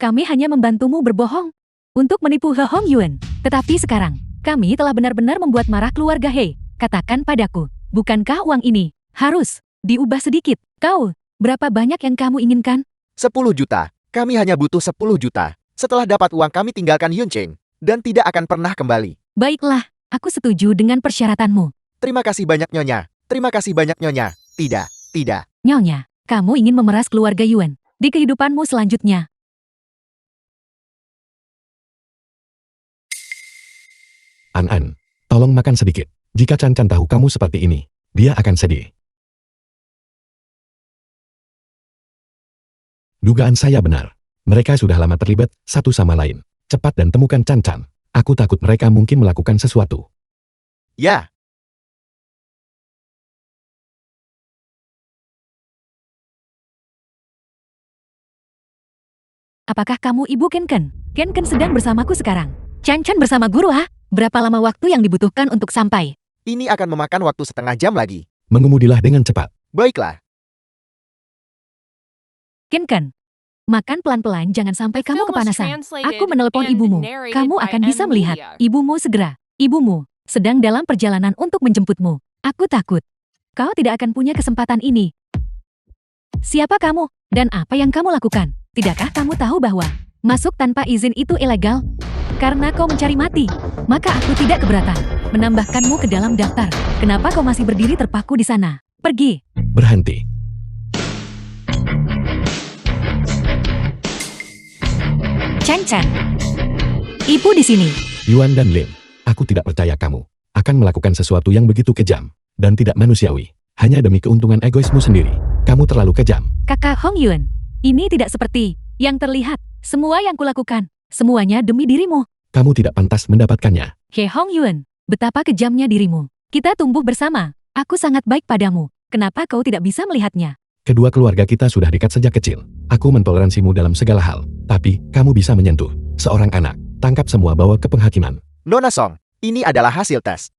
Kami hanya membantumu berbohong untuk menipu He Hong Yuan. Tetapi sekarang, kami telah benar-benar membuat marah keluarga He. Katakan padaku, bukankah uang ini harus diubah sedikit? Kau, berapa banyak yang kamu inginkan? 10 juta. Kami hanya butuh 10 juta. Setelah dapat uang kami tinggalkan Yuncheng. Dan tidak akan pernah kembali. Baiklah, aku setuju dengan persyaratanmu. Terima kasih banyak Nyonya. Terima kasih banyak Nyonya. Tidak. Nyonya, kamu ingin memeras keluarga Yuan di kehidupanmu selanjutnya. An-An, tolong makan sedikit. Jika Chan-Chan tahu kamu seperti ini, dia akan sedih. Dugaan saya benar. Mereka sudah lama terlibat satu sama lain. Cepat dan temukan Chan-Chan. Aku takut mereka mungkin melakukan sesuatu. Ya, Apakah kamu ibu Ken? Ken sedang bersamaku sekarang. Chan-Chan bersama guru ha? Berapa lama waktu yang dibutuhkan untuk sampai? ini akan memakan waktu setengah jam lagi. Mengemudilah dengan cepat. Baiklah. Ken, makan pelan-pelan jangan sampai kamu Film was kepanasan. translated Aku menelepon and ibumu. narrated Kamu by akan bisa M melihat Media. ibumu segera. Ibumu sedang dalam perjalanan untuk menjemputmu. Aku takut. Kau tidak akan punya kesempatan ini. Siapa kamu? Dan apa yang kamu lakukan? Tidakkah kamu tahu bahwa masuk tanpa izin itu ilegal? Karena kau mencari mati, maka aku tidak keberatan menambahkanmu ke dalam daftar. Kenapa kau masih berdiri terpaku di sana? Pergi. Berhenti. Chen Chen. Ibu di sini. Yuan dan Lim, aku tidak percaya kamu akan melakukan sesuatu yang begitu kejam dan tidak manusiawi. Hanya demi keuntungan egoismu sendiri. Kamu terlalu kejam. Kakak Hong Yuan, ini tidak seperti yang terlihat. Semua yang kulakukan, semuanya demi dirimu. Kamu tidak pantas mendapatkannya. He Hong Yuan, betapa kejamnya dirimu. Kita tumbuh bersama. Aku sangat baik padamu. Kenapa kau tidak bisa melihatnya? Kedua keluarga kita sudah dekat sejak kecil. Aku mentoleransimu dalam segala hal. Tapi, kamu bisa menyentuh seorang anak. Tangkap semua, bawa ke penghakiman. Nona Song, ini adalah hasil tes.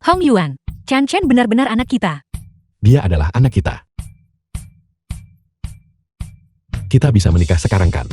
Hong Yuan, Chen Chen benar-benar anak kita. Dia adalah anak kita. Kita bisa menikah sekarang kan?